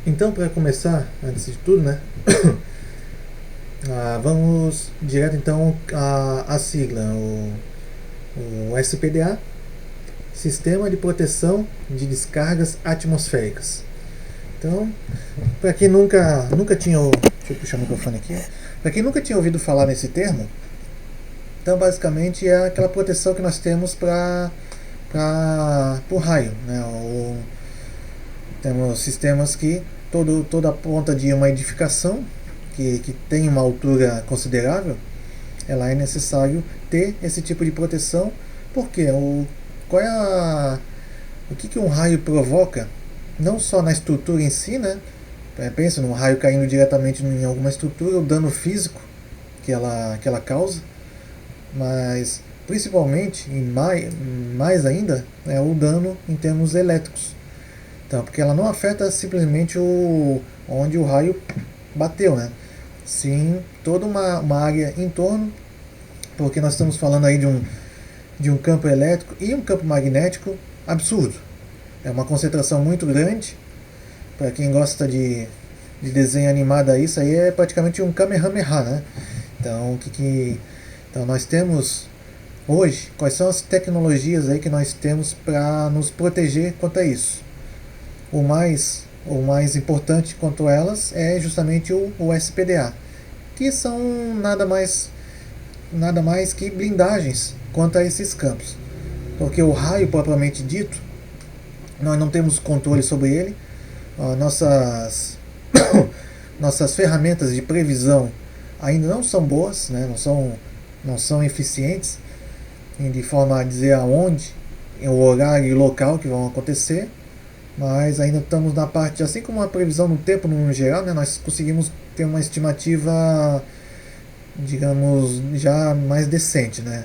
Então, para começar, antes de tudo, né, vamos direto então à sigla, o SPDA, Sistema de Proteção de Descargas Atmosféricas. Então, para quem nunca tinha, deixa eu puxar o microfone aqui, para quem nunca tinha ouvido falar nesse termo, então basicamente é aquela proteção que nós temos para o raio, né? Temos sistemas que toda a ponta de uma edificação que tem uma altura considerável, ela é necessário ter esse tipo de proteção, porque qual é o que um raio provoca, não só na estrutura em si, né? Pensa num raio caindo diretamente em alguma estrutura, o dano físico que ela causa, mas principalmente, e mais ainda, é o dano em termos elétricos. Então, porque ela não afeta simplesmente onde o raio bateu, né? Sim, toda uma área em torno, porque nós estamos falando aí de um campo elétrico e um campo magnético absurdo. É uma concentração muito grande. Para quem gosta de desenho animado aí, isso aí é praticamente um Kamehameha, né? Então, então nós temos hoje, quais são as tecnologias aí que nós temos para nos proteger contra isso? O mais importante quanto a elas é justamente o SPDA, que são nada mais que blindagens quanto a esses campos. Porque o raio propriamente dito, nós não temos controle sobre ele. Nossas, nossas ferramentas de previsão ainda não são boas, né? Não são eficientes de forma a dizer aonde, o horário e o local que vão acontecer, mas ainda estamos na parte, assim como a previsão no tempo no geral, né? Nós conseguimos ter uma estimativa, digamos, já mais decente, né?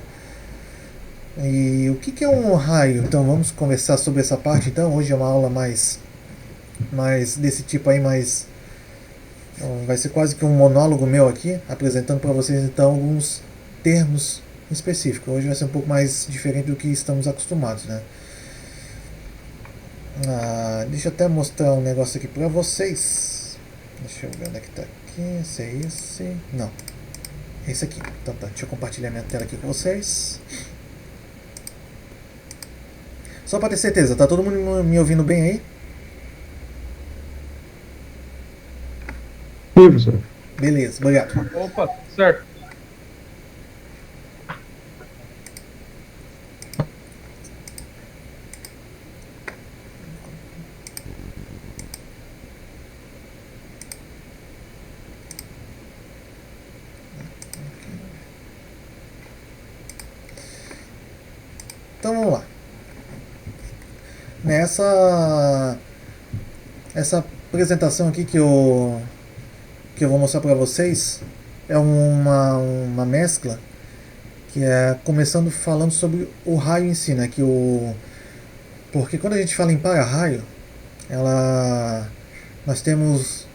E o que é um raio? Então vamos conversar sobre essa parte. Então hoje é uma aula mais desse tipo aí, mais vai ser quase que um monólogo meu aqui, apresentando para vocês então alguns termos específicos. Hoje vai ser um pouco mais diferente do que estamos acostumados, né? Deixa eu até mostrar um negócio aqui para vocês. Deixa eu ver onde é que tá aqui. Esse é esse. Não. É esse aqui. Então tá, deixa eu compartilhar minha tela aqui com vocês. Só para ter certeza, tá todo mundo me ouvindo bem aí? Sim, professor. Beleza, obrigado. Opa, certo. Então vamos lá. Nessa essa apresentação aqui que eu vou mostrar para vocês é uma mescla que é começando falando sobre o raio em si, né? Porque quando a gente fala em para-raio, ela nós temos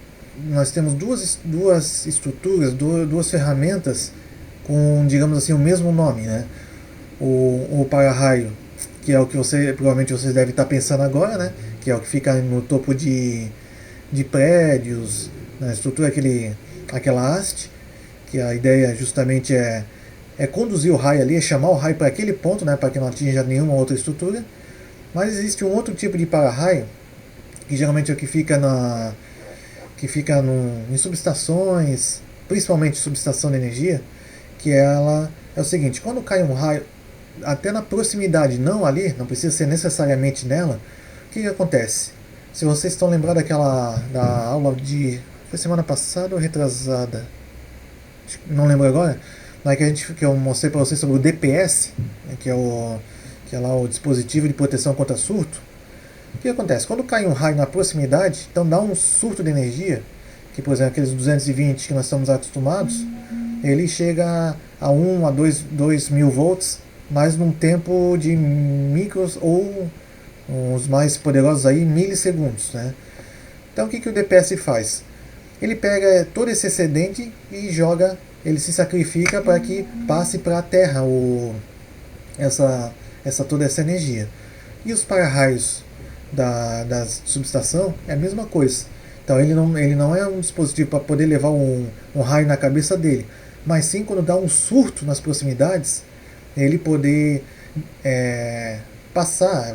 duas estruturas, duas ferramentas com, digamos assim, o mesmo nome, né? O para-raio, que é o que provavelmente vocês devem estar pensando agora, né? Que é o que fica no topo de prédios, na estrutura, aquela haste, que a ideia justamente é conduzir o raio ali, é chamar o raio para aquele ponto, né? Para que não atinja nenhuma outra estrutura. Mas existe um outro tipo de para-raio, que geralmente é o que fica em subestações, principalmente subestação de energia, que ela é o seguinte: quando cai um raio até na proximidade, não ali, não precisa ser necessariamente nela, o que acontece? Se vocês estão lembrados da aula foi semana passada ou retrasada? Não lembro agora, mas que eu mostrei para vocês sobre o DPS, né, que é lá o dispositivo de proteção contra surto. O que acontece? Quando cai um raio na proximidade, então dá um surto de energia, que por exemplo aqueles 220 que nós estamos acostumados, ele chega a 1 a 2 mil volts, mas num tempo de micros ou os mais poderosos aí, milissegundos, né? Então o que o DPS faz? Ele pega todo esse excedente e ele se sacrifica para que passe para a Terra toda essa energia. E os para-raios da subestação é a mesma coisa. Então ele não é um dispositivo para poder levar um raio na cabeça dele, mas sim quando dá um surto nas proximidades, ele poder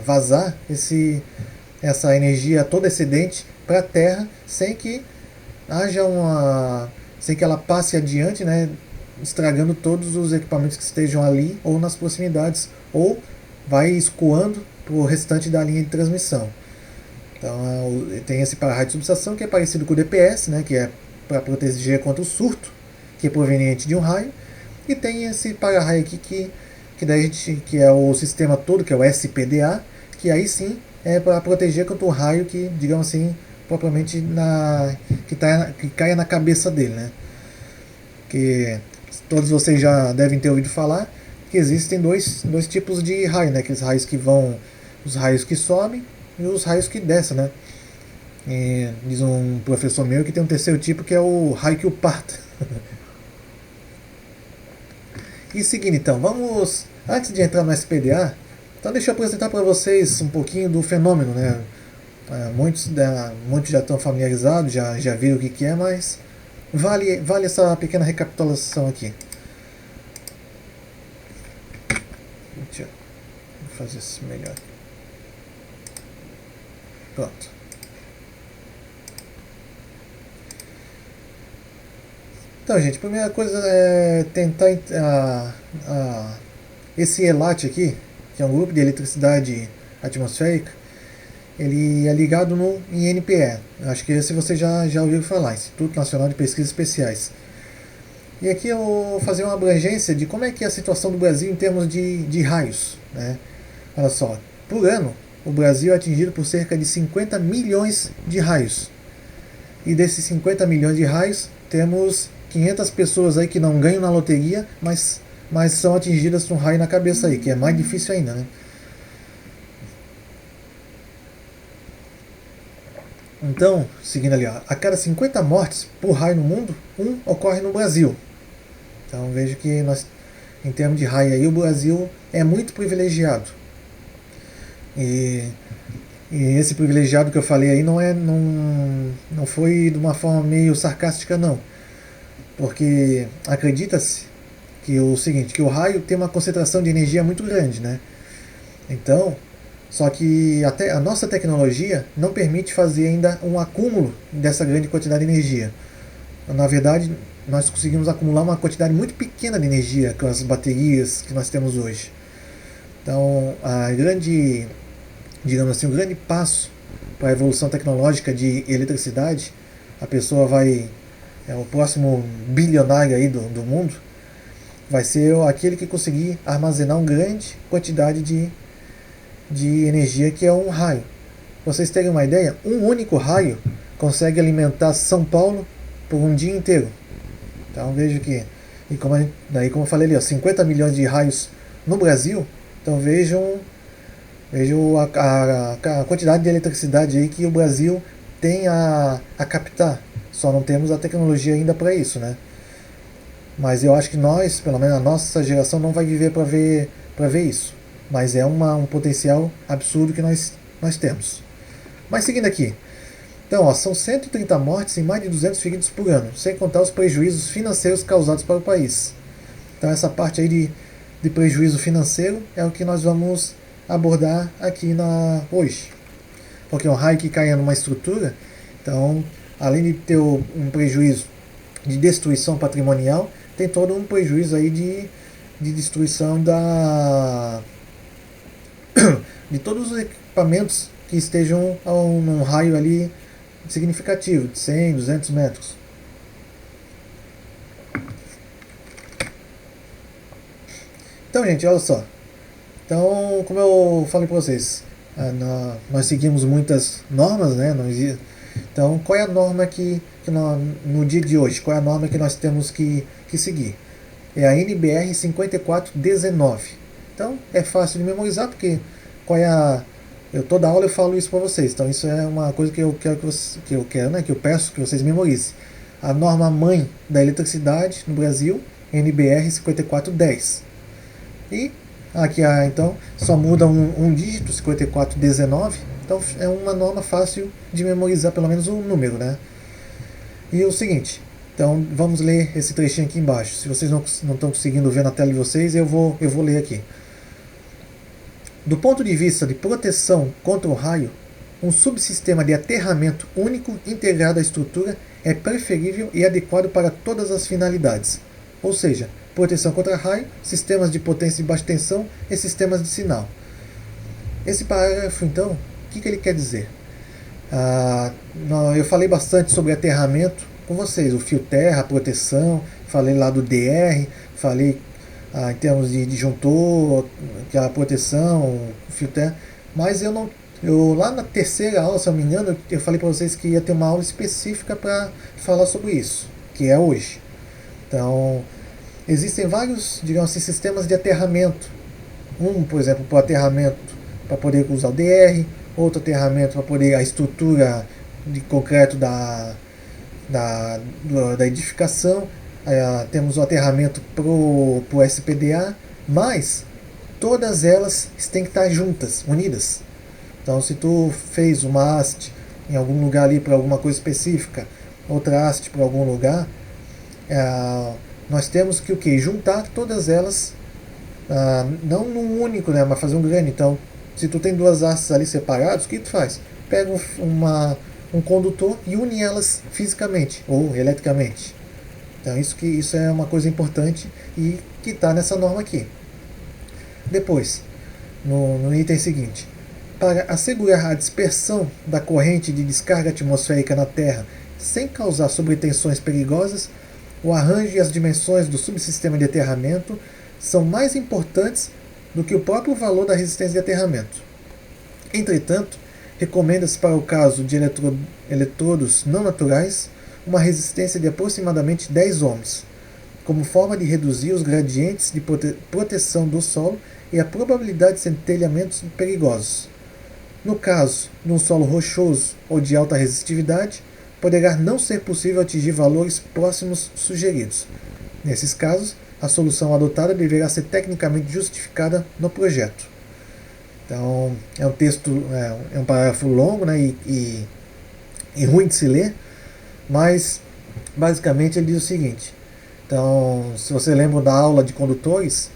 vazar essa energia toda excedente para a Terra sem que haja sem que ela passe adiante, né, estragando todos os equipamentos que estejam ali ou nas proximidades, ou vai escoando para o restante da linha de transmissão. Então tem esse para-raio de subestação que é parecido com o DPS, né, que é para proteger contra o surto, que é proveniente de um raio, e tem esse para-raio aqui que é o sistema todo, que é o SPDA, que aí sim é para proteger contra o raio que, digamos assim, propriamente que caia na cabeça dele, né? Que todos vocês já devem ter ouvido falar que existem dois tipos de raio, né? Aqueles raios que vão, os raios que sobem e os raios que descem, né? E diz um professor meu que tem um terceiro tipo que é o raio que o parta. E seguindo então, antes de entrar no SPDA, então deixa eu apresentar para vocês um pouquinho do fenômeno, né? Muitos já estão familiarizados, já viram o que é, mas vale essa pequena recapitulação aqui. Deixa eu fazer isso melhor. Pronto. Então, gente, a primeira coisa é tentar esse ELAT aqui, que é um grupo de eletricidade atmosférica, ele é ligado no INPE. Acho que esse você já ouviu falar, Instituto Nacional de Pesquisas Especiais. E aqui eu vou fazer uma abrangência de como é que é a situação do Brasil em termos de raios, né? Olha só, por ano, o Brasil é atingido por cerca de 50 milhões de raios. E desses 50 milhões de raios, temos 500 pessoas aí que não ganham na loteria, mas são atingidas com um raio na cabeça aí, que é mais difícil ainda, né? Então, seguindo ali, ó, a cada 50 mortes por raio no mundo, um ocorre no Brasil. Então vejo que nós, em termos de raio aí, o Brasil é muito privilegiado. E esse privilegiado que eu falei aí não foi de uma forma meio sarcástica, não. Porque acredita-se que que o raio tem uma concentração de energia muito grande, né? Então, só que até a nossa tecnologia não permite fazer ainda um acúmulo dessa grande quantidade de energia. Na verdade, nós conseguimos acumular uma quantidade muito pequena de energia com as baterias que nós temos hoje. Então, digamos assim, o grande passo para a evolução tecnológica de eletricidade, a pessoa o próximo bilionário aí do mundo, vai ser aquele que conseguir armazenar uma grande quantidade de energia, que é um raio. Pra vocês terem uma ideia, um único raio consegue alimentar São Paulo por um dia inteiro. Então vejo que, como eu falei ali, 50 milhões de raios no Brasil, então vejam a quantidade de eletricidade aí que o Brasil tem a captar. Só não temos a tecnologia ainda para isso, né? Mas eu acho que nós, pelo menos a nossa geração, não vai viver para ver isso. Mas é um potencial absurdo que nós temos. Mas seguindo aqui. Então, são 130 mortes e mais de 200 feridos por ano, sem contar os prejuízos financeiros causados para o país. Então, essa parte aí de prejuízo financeiro é o que nós vamos abordar aqui hoje. Porque um raio que caia numa estrutura, então, além de ter um prejuízo de destruição patrimonial, tem todo um prejuízo aí de destruição de todos os equipamentos que estejam num raio ali significativo, de 100, 200 metros. Então, gente, olha só. Então, como eu falei para vocês, nós seguimos muitas normas, né? Então, qual é a norma no dia de hoje, qual é a norma que nós temos que seguir? É a NBR 5419. Então, é fácil de memorizar, porque toda aula eu falo isso para vocês. Então, isso é uma coisa que eu peço que vocês memorizem. A norma mãe da eletricidade no Brasil, NBR 5410. E aqui, então, só muda um dígito, 5419. Então é uma norma fácil de memorizar, pelo menos o número, né? E o seguinte, então vamos ler esse trechinho aqui embaixo. Se vocês não estão conseguindo ver na tela de vocês, eu vou ler aqui. Do ponto de vista de proteção contra o raio, um subsistema de aterramento único integrado à estrutura é preferível e adequado para todas as finalidades. Ou seja, proteção contra raio, sistemas de potência e baixa tensão e sistemas de sinal. Esse parágrafo, então, o que ele quer dizer? Eu falei bastante sobre aterramento com vocês, o fio terra, a proteção, falei lá do DR, falei em termos de disjuntor, que é a proteção, o fio terra, mas eu lá na terceira aula, se eu não me engano, eu falei para vocês que ia ter uma aula específica para falar sobre isso, que é hoje. Então, existem vários, digamos assim, sistemas de aterramento. Por exemplo, para o aterramento para poder usar o DR, outro aterramento para poder a estrutura de concreto da edificação. Temos o aterramento para o SPDA, mas todas elas têm que estar juntas, unidas. Então, se tu fez uma haste em algum lugar ali para alguma coisa específica, outra haste para algum lugar, nós temos que o quê? Juntar todas elas, não num único, né, mas fazer um grande. Então, se tu tem duas hastes ali separadas, o que tu faz? Pega um condutor e une elas fisicamente ou eletricamente. Então isso é uma coisa importante e que está nessa norma aqui. Depois, no item seguinte, para assegurar a dispersão da corrente de descarga atmosférica na Terra sem causar sobretensões perigosas, o arranjo e as dimensões do subsistema de aterramento são mais importantes do que o próprio valor da resistência de aterramento. Entretanto, recomenda-se para o caso de eletrodos não naturais uma resistência de aproximadamente 10 ohms, como forma de reduzir os gradientes de proteção do solo e a probabilidade de centelhamentos perigosos. No caso de um solo rochoso ou de alta resistividade, poderá não ser possível atingir valores próximos sugeridos. Nesses casos, a solução adotada deverá ser tecnicamente justificada no projeto. Então, é um texto, é um parágrafo longo, né, e ruim de se ler, mas basicamente ele diz o seguinte. Então, se você lembra da aula de condutores,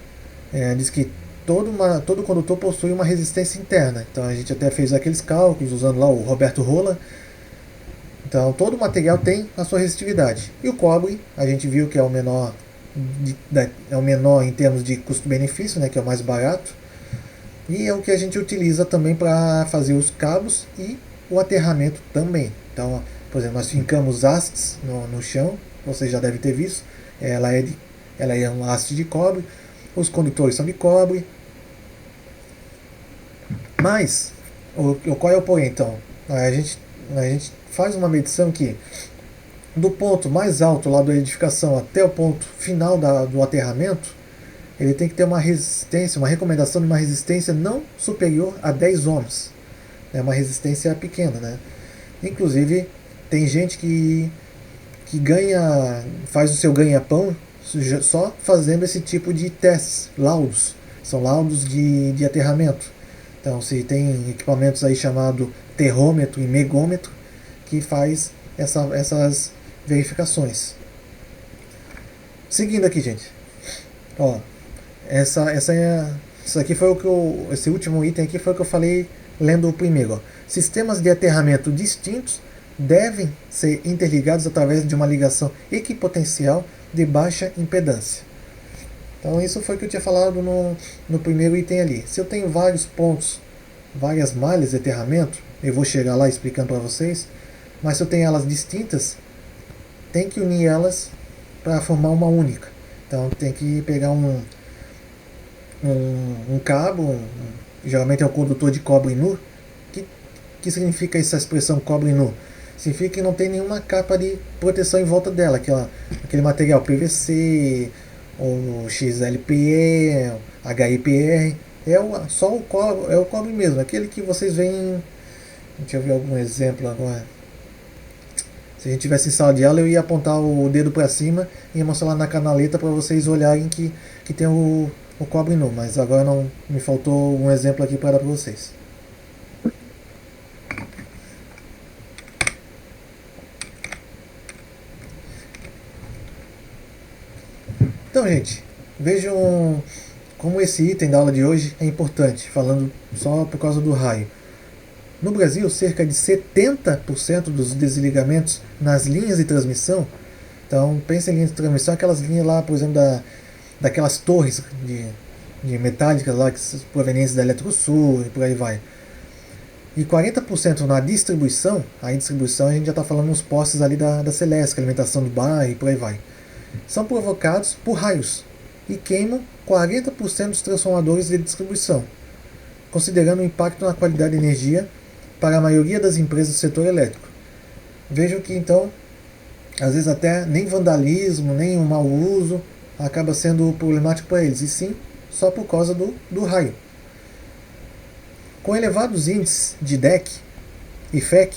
diz que todo condutor possui uma resistência interna. Então, a gente até fez aqueles cálculos usando lá o Roberto Rolla. Então, todo material tem a sua resistividade. E o cobre, a gente viu que é o menor em termos de custo-benefício, né, que é o mais barato, e é o que a gente utiliza também para fazer os cabos e o aterramento também. Então, por exemplo, nós fincamos hastes no chão, você já deve ter visto, ela é uma haste de cobre, os condutores são de cobre, mas qual é o porém? Então, a gente faz uma medição que do ponto mais alto lá da edificação até o ponto final do aterramento, ele tem que ter uma resistência, uma recomendação de uma resistência não superior a 10 ohms. É uma resistência pequena, né? Inclusive, tem gente que faz o seu ganha-pão só fazendo esse tipo de testes, laudos. São laudos de aterramento. Então, se tem equipamentos aí chamado terrômetro e megômetro, que faz essas verificações. Seguindo aqui, gente. Ó, isso aqui foi esse último item aqui foi o que eu falei lendo o primeiro. Ó. Sistemas de aterramento distintos devem ser interligados através de uma ligação equipotencial de baixa impedância. Então isso foi o que eu tinha falado no primeiro item ali. Se eu tenho vários pontos, várias malhas de aterramento, eu vou chegar lá explicando para vocês, mas se eu tenho elas distintas, tem que unir elas para formar uma única. Então tem que pegar um cabo, geralmente é um condutor de cobre nu. Que significa essa expressão cobre nu? Significa que não tem nenhuma capa de proteção em volta dela, aquele material PVC, ou XLPE, HIPR, só o cobre mesmo, aquele que vocês veem. Deixa eu ver algum exemplo agora. Se a gente tivesse em sala de aula, eu ia apontar o dedo para cima e ia mostrar lá na canaleta para vocês olharem que tem o cobre nu, mas agora não me faltou um exemplo aqui para dar para vocês. Então, gente, vejam como esse item da aula de hoje é importante, falando só por causa do raio. No Brasil, cerca de 70% dos desligamentos nas linhas de transmissão, então pensa em linhas de transmissão, aquelas linhas lá, por exemplo, daquelas torres de metálicas lá, provenientes da Eletrosul e por aí vai. E 40% na distribuição, aí distribuição a gente já está falando nos postes ali da Celesc, alimentação do bairro e por aí vai, são provocados por raios e queimam 40% dos transformadores de distribuição, considerando o impacto na qualidade de energia para a maioria das empresas do setor elétrico. Vejam que então, às vezes até nem vandalismo, nem um mau uso acaba sendo problemático para eles, e sim só por causa do raio. Com elevados índices de DEC e FEC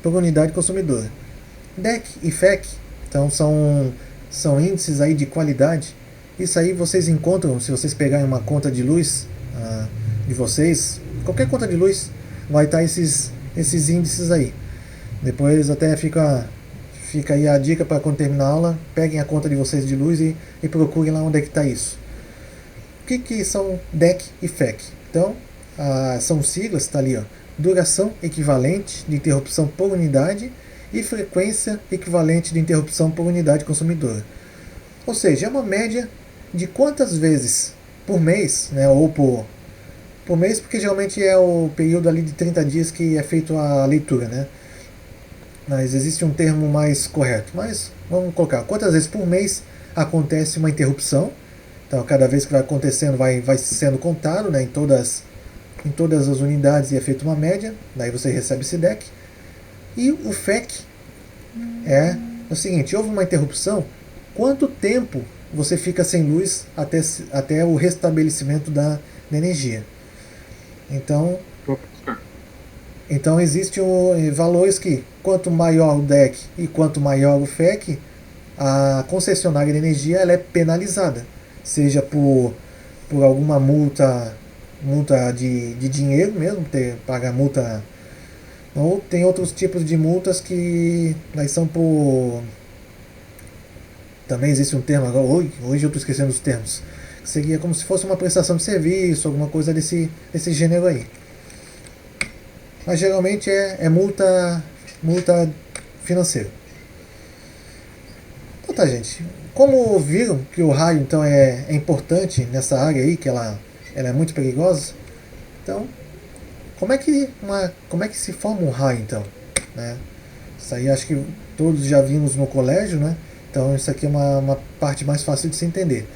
por unidade consumidora. DEC e FEC então são índices aí de qualidade. Isso aí vocês encontram, se vocês pegarem uma conta de luz de vocês, qualquer conta de luz, vai estar esses índices aí. Depois até fica aí a dica para quando terminar a aula, peguem a conta de vocês de luz e procurem lá onde é que está isso. O que são DEC e FEC? Então, são siglas, está ali, ó, duração equivalente de interrupção por unidade e frequência equivalente de interrupção por unidade consumidora. Ou seja, é uma média de quantas vezes por mês, né, ou por mês, porque geralmente é o período ali de 30 dias que é feito a leitura, né? Mas existe um termo mais correto. Mas vamos colocar quantas vezes por mês acontece uma interrupção. Então, cada vez que vai acontecendo, vai sendo contado, né, em todas as unidades e é feita uma média. Daí você recebe esse DEC. E o FEC é o seguinte: houve uma interrupção, quanto tempo você fica sem luz até o restabelecimento da energia. Então existem valores que, quanto maior o DEC e quanto maior o FEC, a concessionária de energia ela é penalizada, seja por alguma multa de dinheiro mesmo, pagar multa, ou tem outros tipos de multas que são por... Também existe um termo, agora hoje eu estou esquecendo os termos, que seria como se fosse uma prestação de serviço, alguma coisa desse gênero aí. Mas geralmente é multa financeira. Então tá, gente. Como viram que o raio então é importante nessa área aí, que ela é muito perigosa, então como é que se forma um raio então? Né? Isso aí acho que todos já vimos no colégio, né? Então isso aqui é uma parte mais fácil de se entender.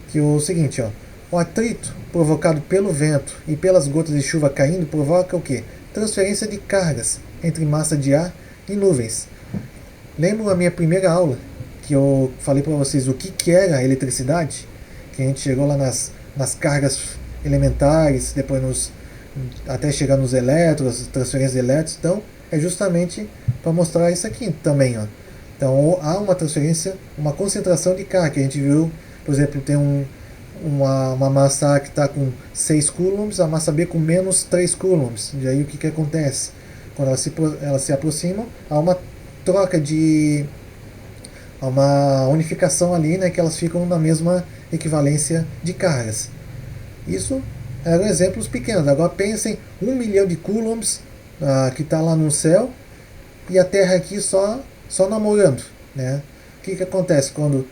Que o seguinte, ó, o atrito provocado pelo vento e pelas gotas de chuva caindo provoca o quê? Transferência de cargas entre massa de ar e nuvens. Lembram a minha primeira aula, que eu falei para vocês o que era a eletricidade? Que a gente chegou lá nas cargas elementares, depois até chegar nos elétrons, transferências de elétrons. Então, é justamente para mostrar isso aqui também, ó. Então, há uma transferência, uma concentração de carga, que a gente viu, por exemplo, tem uma massa A que está com 6 coulombs, a massa B com menos 3 coulombs. E aí o que acontece? Quando elas se aproximam, há uma troca há uma unificação ali, né, que elas ficam na mesma equivalência de cargas. Isso eram exemplos pequenos. Agora pensem 1 milhão de coulombs que está lá no céu e a Terra aqui só namorando, né? O que acontece quando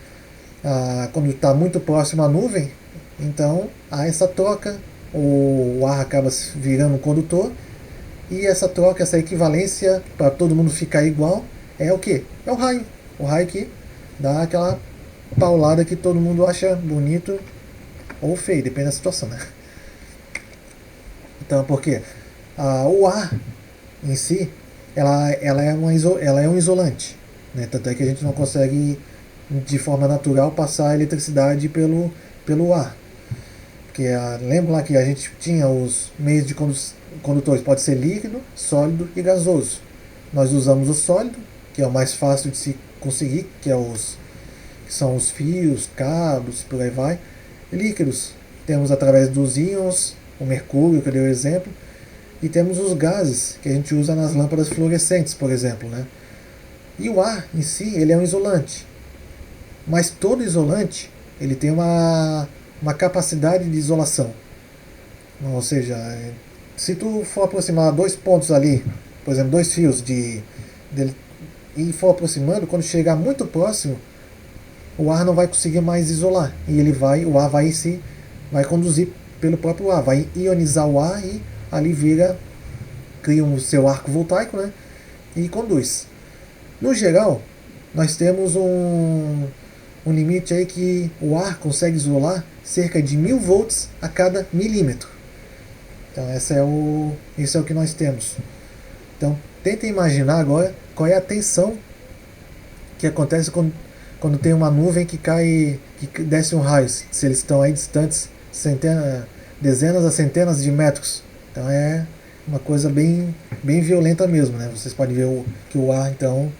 está muito próximo à nuvem? Então há essa troca, o ar acaba virando um condutor, e essa troca, essa equivalência para todo mundo ficar igual é o que? É o raio. O raio que dá aquela paulada que todo mundo acha bonito ou feio, depende da situação, né? Então, porque o ar em si, ela é um isolante, né? Tanto é que a gente não consegue de forma natural passar a eletricidade pelo ar. Porque lembra lá que a gente tinha os meios de condutores, pode ser líquido, sólido e gasoso. Nós usamos o sólido, que é o mais fácil de se conseguir, que são os fios, cabos, por aí vai. Líquidos temos através dos íons, o mercúrio, que eu dei o exemplo, e temos os gases, que a gente usa nas lâmpadas fluorescentes, por exemplo, né? E o ar em si, ele é um isolante. Mas todo isolante, ele tem uma capacidade de isolação. Ou seja, se tu for aproximar dois pontos ali, por exemplo, dois fios dele, e for aproximando, quando chegar muito próximo, o ar não vai conseguir mais isolar. E o ar vai conduzir pelo próprio ar, vai ionizar o ar e ali cria o seu arco voltaico, né? E conduz. No geral, nós temos um limite aí que o ar consegue isolar cerca de 1000 volts a cada milímetro. Então esse é o que nós temos. Então tentem imaginar agora qual é a tensão que acontece quando tem uma nuvem que desce um raio, se eles estão aí distantes dezenas a centenas de metros. Então é uma coisa bem violenta mesmo, né? Vocês podem ver que o ar, então,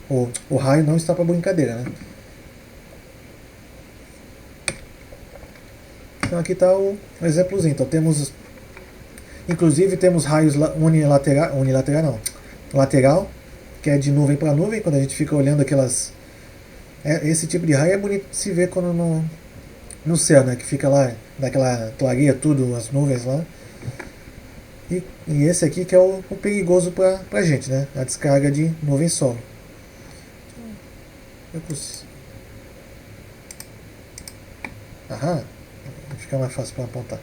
o raio não está para brincadeira, né? Então aqui está o exemplozinho. Então inclusive temos raios lateral, que é de nuvem para nuvem, quando a gente fica olhando esse tipo de raio é bonito de se ver quando no céu, né? Que fica lá, daquela clareia tudo, as nuvens lá. E esse aqui que é o perigoso pra gente, né? A descarga de nuvem solo. Aham, fica mais fácil para apontar.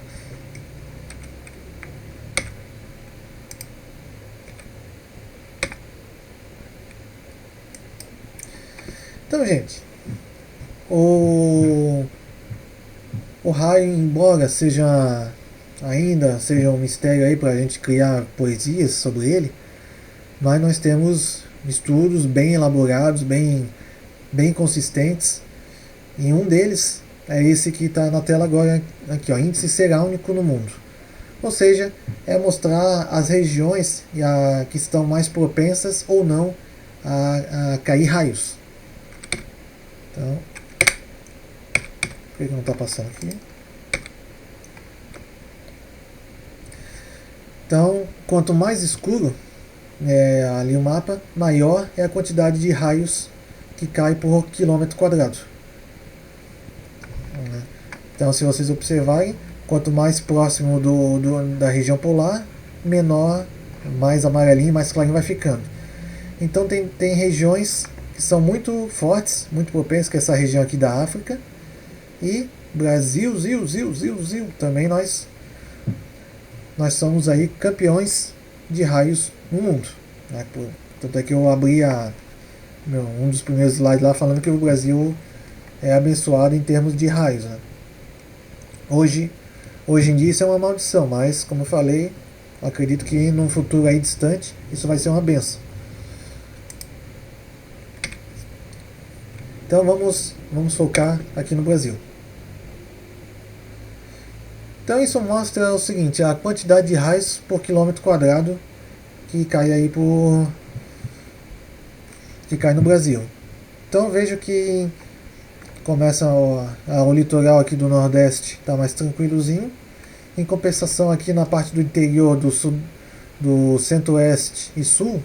Então, gente, o raio, embora ainda seja um mistério aí para a gente criar poesias sobre ele, mas nós temos estudos bem elaborados, bem consistentes, e um deles é esse que está na tela agora, aqui, ó, índice serálnico no mundo. Ou seja, é mostrar as regiões que estão mais propensas ou não a cair raios. Então, por que não está passando aqui? Então, quanto mais escuro ali o mapa, maior é a quantidade de raios que cai por quilômetro quadrado. Então, se vocês observarem, quanto mais próximo da região polar, menor, mais amarelinho, mais clarinho vai ficando. Então tem regiões que são muito fortes, muito propensas, que é essa região aqui da África. E Brasil, também nós somos aí campeões de raios no mundo. Né? Tanto é que eu abri um dos primeiros slides lá falando que o Brasil é abençoado em termos de raios. Né? Hoje em dia isso é uma maldição, mas como eu falei, eu acredito que num futuro aí distante isso vai ser uma benção. Então vamos focar aqui no Brasil. Então isso mostra o seguinte, a quantidade de raios por quilômetro quadrado que cai aí que cai no Brasil. Então vejo que começa o litoral aqui do Nordeste está mais tranquilozinho. Em compensação aqui na parte do interior do Centro-Oeste e Sul,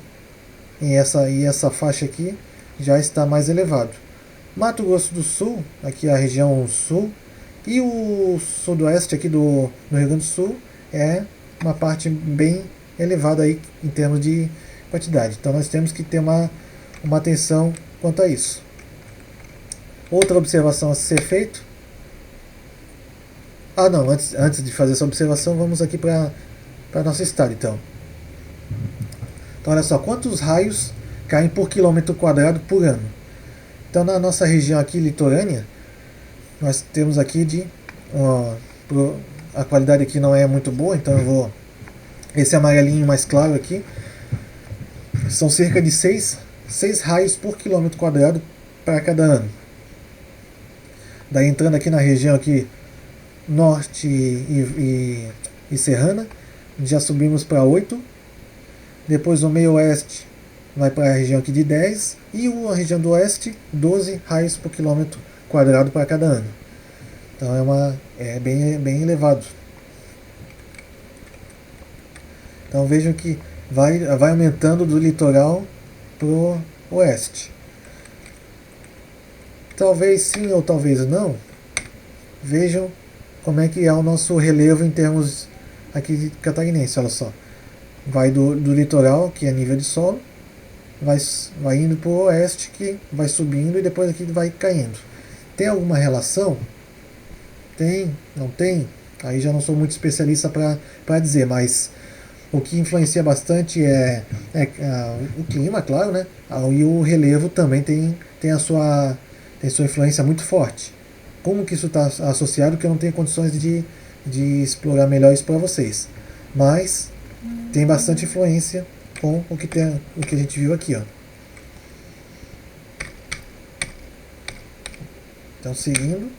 essa faixa aqui já está mais elevado. Mato Grosso do Sul, aqui a região sul, e o sudoeste aqui do Rio Grande do Sul é uma parte bem elevada aí em termos de quantidade. Então nós temos que ter uma atenção quanto a isso. Outra observação a ser feita. Não, antes de fazer essa observação, vamos aqui para nosso estado, então. Então olha só, quantos raios caem por quilômetro quadrado por ano? Então na nossa região aqui litorânea, nós temos aqui a qualidade aqui não é muito boa, então esse amarelinho mais claro aqui, são cerca de 6 raios por quilômetro quadrado para cada ano. Daí entrando aqui na região aqui norte e serrana, já subimos para 8. Depois o meio oeste vai para a região aqui de 10 e a região do oeste 12 raios por quilômetro quadrado para cada ano. Então é bem elevado. Então vejam que vai aumentando do litoral para o oeste. Talvez sim ou talvez não, vejam como é que é o nosso relevo em termos aqui de catarinense, olha só. Vai do litoral, que é nível de solo, vai indo para o oeste, que vai subindo e depois aqui vai caindo. Tem alguma relação? Tem? Não tem? Aí já não sou muito especialista para dizer, mas o que influencia bastante é o clima, claro, né? E o relevo também tem tem sua influência muito forte. Como que isso está associado, que eu não tenho condições de explorar melhor isso para vocês. Mas tem bastante influência com o que a gente viu aqui, ó. Então, seguindo.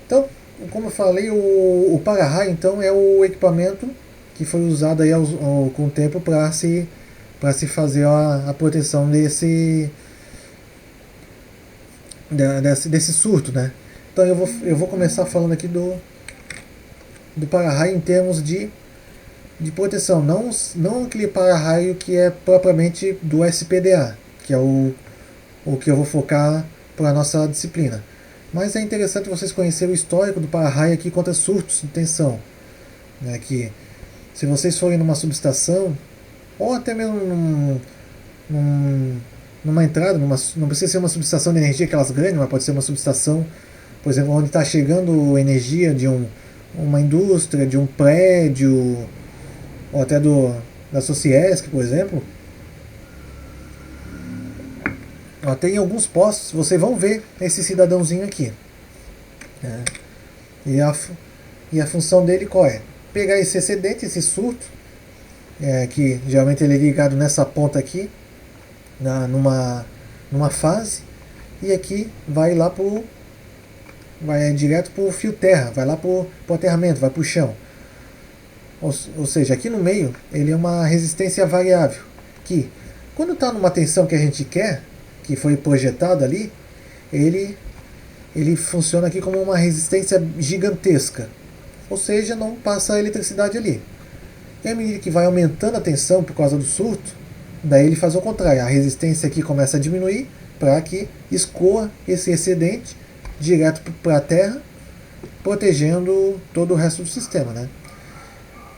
Então, como eu falei, o para-raio então é o equipamento que foi usado aí com o tempo para se fazer a proteção desse surto, né? Então eu vou começar falando aqui do para-raio em termos de proteção, não aquele para-raio que é propriamente do SPDA, que é o que eu vou focar para a nossa disciplina. Mas é interessante vocês conhecerem o histórico do para-raio aqui contra surtos de tensão. Né, que se vocês forem numa subestação, ou até mesmo numa entrada, não precisa ser uma subestação de energia, aquelas grandes, mas pode ser uma subestação, por exemplo, onde está chegando energia de uma indústria, de um prédio, ou até da Sociesc, por exemplo. Até em alguns postos vocês vão ver esse cidadãozinho aqui. Né? E a função dele qual é? Pegar esse excedente, esse surto, que geralmente ele é ligado nessa ponta aqui, numa fase, e aqui vai lá vai direto para o fio terra, vai lá para o aterramento, vai para o chão. Ou seja, aqui no meio ele é uma resistência variável, que quando está numa tensão que a gente quer, que foi projetado ali, ele funciona aqui como uma resistência gigantesca, ou seja, não passa a eletricidade ali. E à medida que vai aumentando a tensão por causa do surto, daí ele faz o contrário, a resistência aqui começa a diminuir para que escoa esse excedente direto para a Terra, protegendo todo o resto do sistema, né?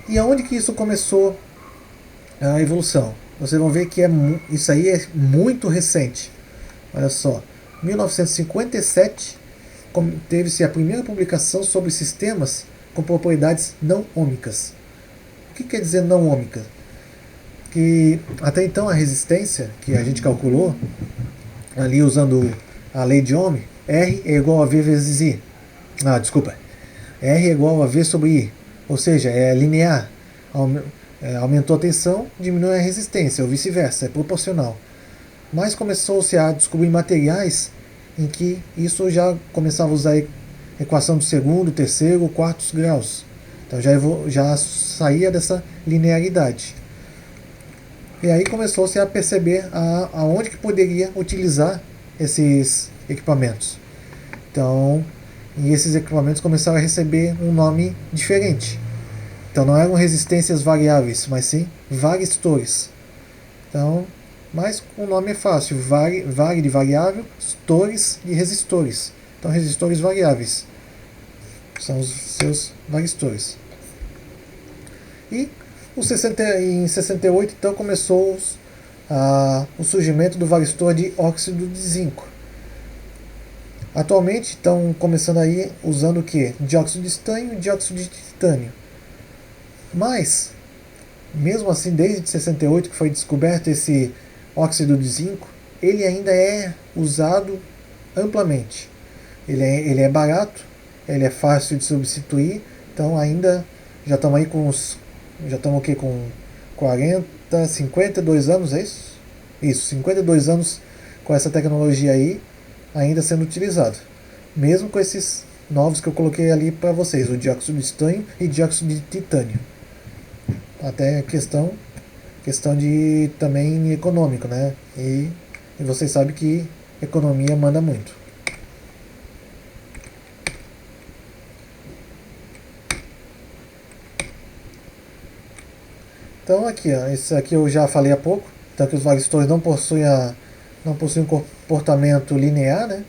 E aonde que isso começou a evolução? Vocês vão ver que isso aí é muito recente. Olha só, 1957 teve-se a primeira publicação sobre sistemas com propriedades não ômicas. O que quer dizer não ômica? Que até então a resistência que a gente calculou, ali usando a lei de Ohm, R é igual a V vezes I. Desculpa. R é igual a V sobre I. Ou seja, é linear. Aumentou a tensão, diminui a resistência, ou vice-versa, é proporcional. Mas começou-se a descobrir materiais em que isso já começava a usar a equação do segundo, terceiro, quartos graus. Então já saía dessa linearidade. E aí começou-se a perceber aonde que poderia utilizar esses equipamentos. Então, e esses equipamentos começaram a receber um nome diferente. Então não eram resistências variáveis, mas sim varistores. Então, mas o nome é fácil, var de variável, stores de resistores. Então resistores variáveis são os seus varistores. E em 68 então começou o surgimento do varistor de óxido de zinco. Atualmente estão começando aí usando o que? Dióxido de estanho e dióxido de titânio. Mas, mesmo assim, desde 68 que foi descoberto esse óxido de zinco, ele ainda é usado amplamente. Ele é barato, ele é fácil de substituir, então ainda já estamos aí com 40, 52 anos, é isso? Isso, 52 anos com essa tecnologia aí, ainda sendo utilizado. Mesmo com esses novos que eu coloquei ali para vocês, o dióxido de estanho e dióxido de titânio. Até questão de também econômico, né? E vocês sabem que economia manda muito. Então aqui, ó, esse aqui eu já falei há pouco, então que os varistores não possuem comportamento linear, né?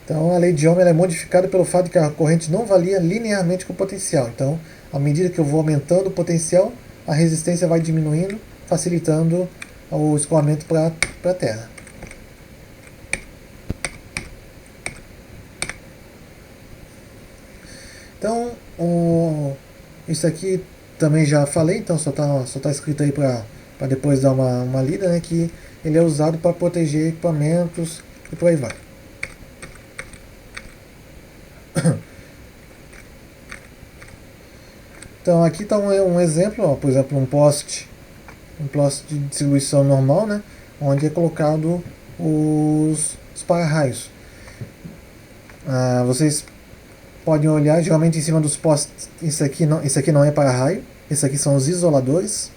Então a lei de Ohm ela é modificada pelo fato de que a corrente não varia linearmente com o potencial. Então, à medida que eu vou aumentando o potencial, a resistência vai diminuindo, facilitando o escoamento para a Terra. Então, isso aqui também já falei, então só tá escrito aí para depois dar uma lida, né, que ele é usado para proteger equipamentos e por aí vai. Então aqui está um exemplo, ó, por exemplo, um poste de distribuição normal, né, onde é colocado os para-raios. Vocês podem olhar, geralmente em cima dos postes, isso aqui não é para-raio, isso aqui são os isoladores,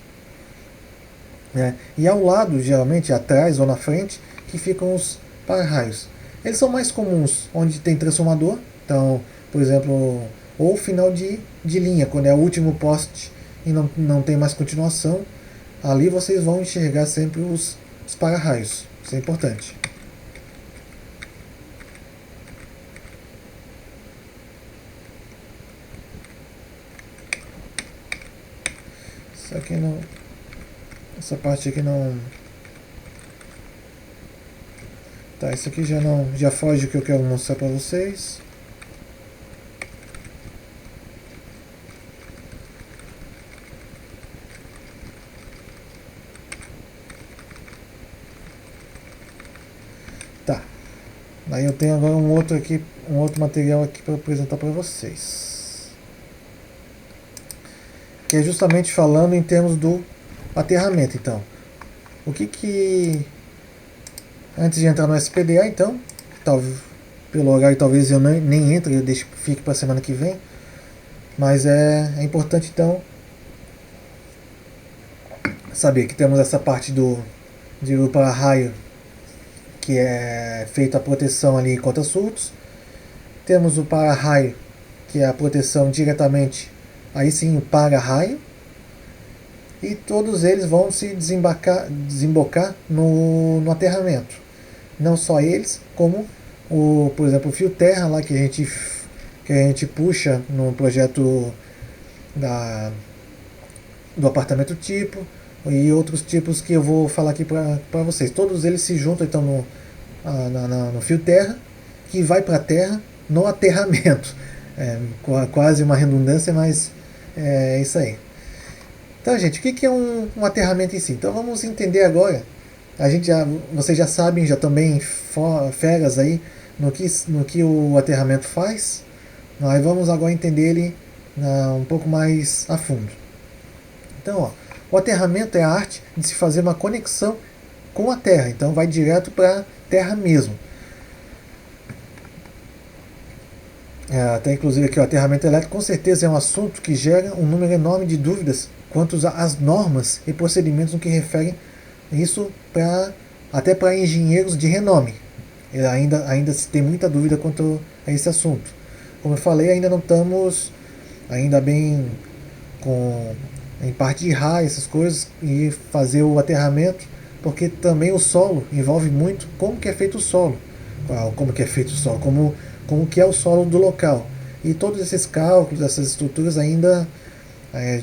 né? E ao lado, geralmente atrás ou na frente, que ficam os para-raios. Eles são mais comuns onde tem transformador, então, por exemplo, ou final de linha, quando é o último poste e não tem mais continuação, ali vocês vão enxergar sempre os para-raios, isso é importante. Isso aqui não... Essa parte aqui não... Tá, isso aqui já foge do que eu quero mostrar para vocês. Tá. Aí eu tenho agora um outro material aqui para apresentar para vocês. Que é justamente falando em termos do aterramento, então. O que antes de entrar no SPDA, então, pelo horário talvez eu nem entre, eu fique para a semana que vem, mas é importante então saber que temos essa parte de para-raio, que é feita a proteção ali contra surtos. Temos o para-raio, que é a proteção diretamente, aí sim, o para-raio. E todos eles vão se desembocar no aterramento. Não só eles, como por exemplo, o fio terra lá que a gente puxa no projeto do apartamento tipo, e outros tipos que eu vou falar aqui para vocês. Todos eles se juntam então no fio terra, que vai para a terra no aterramento. É quase uma redundância, mas é isso aí. Então, gente, o que é um aterramento em si? Então vamos entender agora. Vocês já sabem, já também feras aí no que o aterramento faz. Nós vamos agora entender ele um pouco mais a fundo. Então, ó, o aterramento é a arte de se fazer uma conexão com a Terra. Então vai direto para a Terra mesmo. Até inclusive aqui o aterramento elétrico com certeza é um assunto que gera um número enorme de dúvidas quanto às normas e procedimentos no que refere isso até para engenheiros de renome. Ainda se tem muita dúvida quanto a esse assunto. Como eu falei, ainda não estamos ainda bem em parte de raio, essas coisas, e fazer o aterramento, porque também o solo envolve muito como que é feito o solo. Como que é o solo do local. E todos esses cálculos, essas estruturas ainda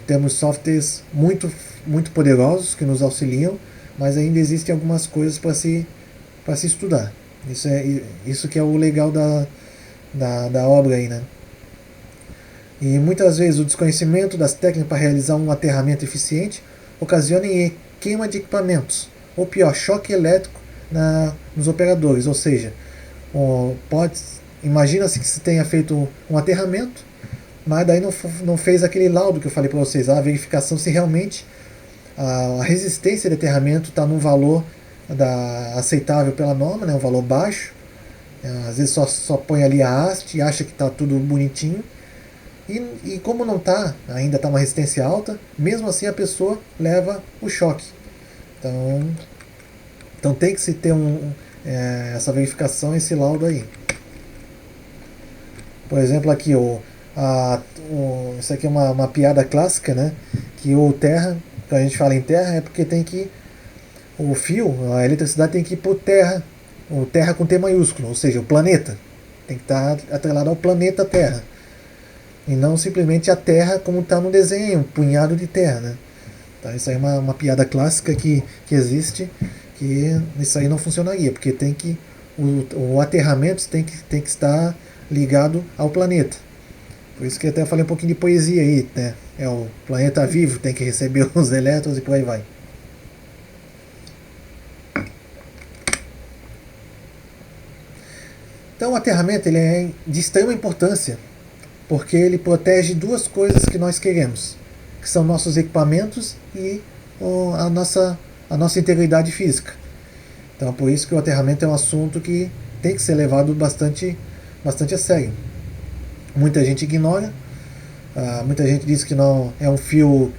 temos softwares muito, muito poderosos que nos auxiliam, mas ainda existem algumas coisas para se estudar. Isso que é o legal da obra aí, né? E muitas vezes o desconhecimento das técnicas para realizar um aterramento eficiente ocasiona queima de equipamentos, ou pior, choque elétrico nos operadores, ou seja, imagina-se que se tenha feito um aterramento, mas daí não fez aquele laudo que eu falei para vocês, a verificação se realmente a resistência de aterramento está num valor aceitável pela norma, né, um valor baixo. Às vezes só põe ali a haste e acha que está tudo bonitinho. E como não está, ainda está uma resistência alta, mesmo assim a pessoa leva o choque. Então tem que se ter essa verificação, esse laudo aí. Por exemplo, aqui isso aqui é uma piada clássica, né? Que o terra, quando a gente fala em terra, é porque a eletricidade tem que ir para o terra com T maiúsculo, ou seja, o planeta. tem que estar atrelado ao planeta Terra. E não simplesmente a Terra como está no desenho, um punhado de terra, né? Então isso aí é uma piada clássica que existe, que isso aí não funcionaria, porque tem que o aterramento tem que estar ligado ao planeta. Por isso que até eu falei um pouquinho de poesia aí, né? É o planeta vivo, tem que receber os elétrons e por aí vai. Então o aterramento ele é de extrema importância, porque ele protege duas coisas que nós queremos, que são nossos equipamentos e a nossa integridade física. Então por isso que o aterramento é um assunto que tem que ser levado bastante a sério. Muita gente ignora, muita gente diz que não é um fio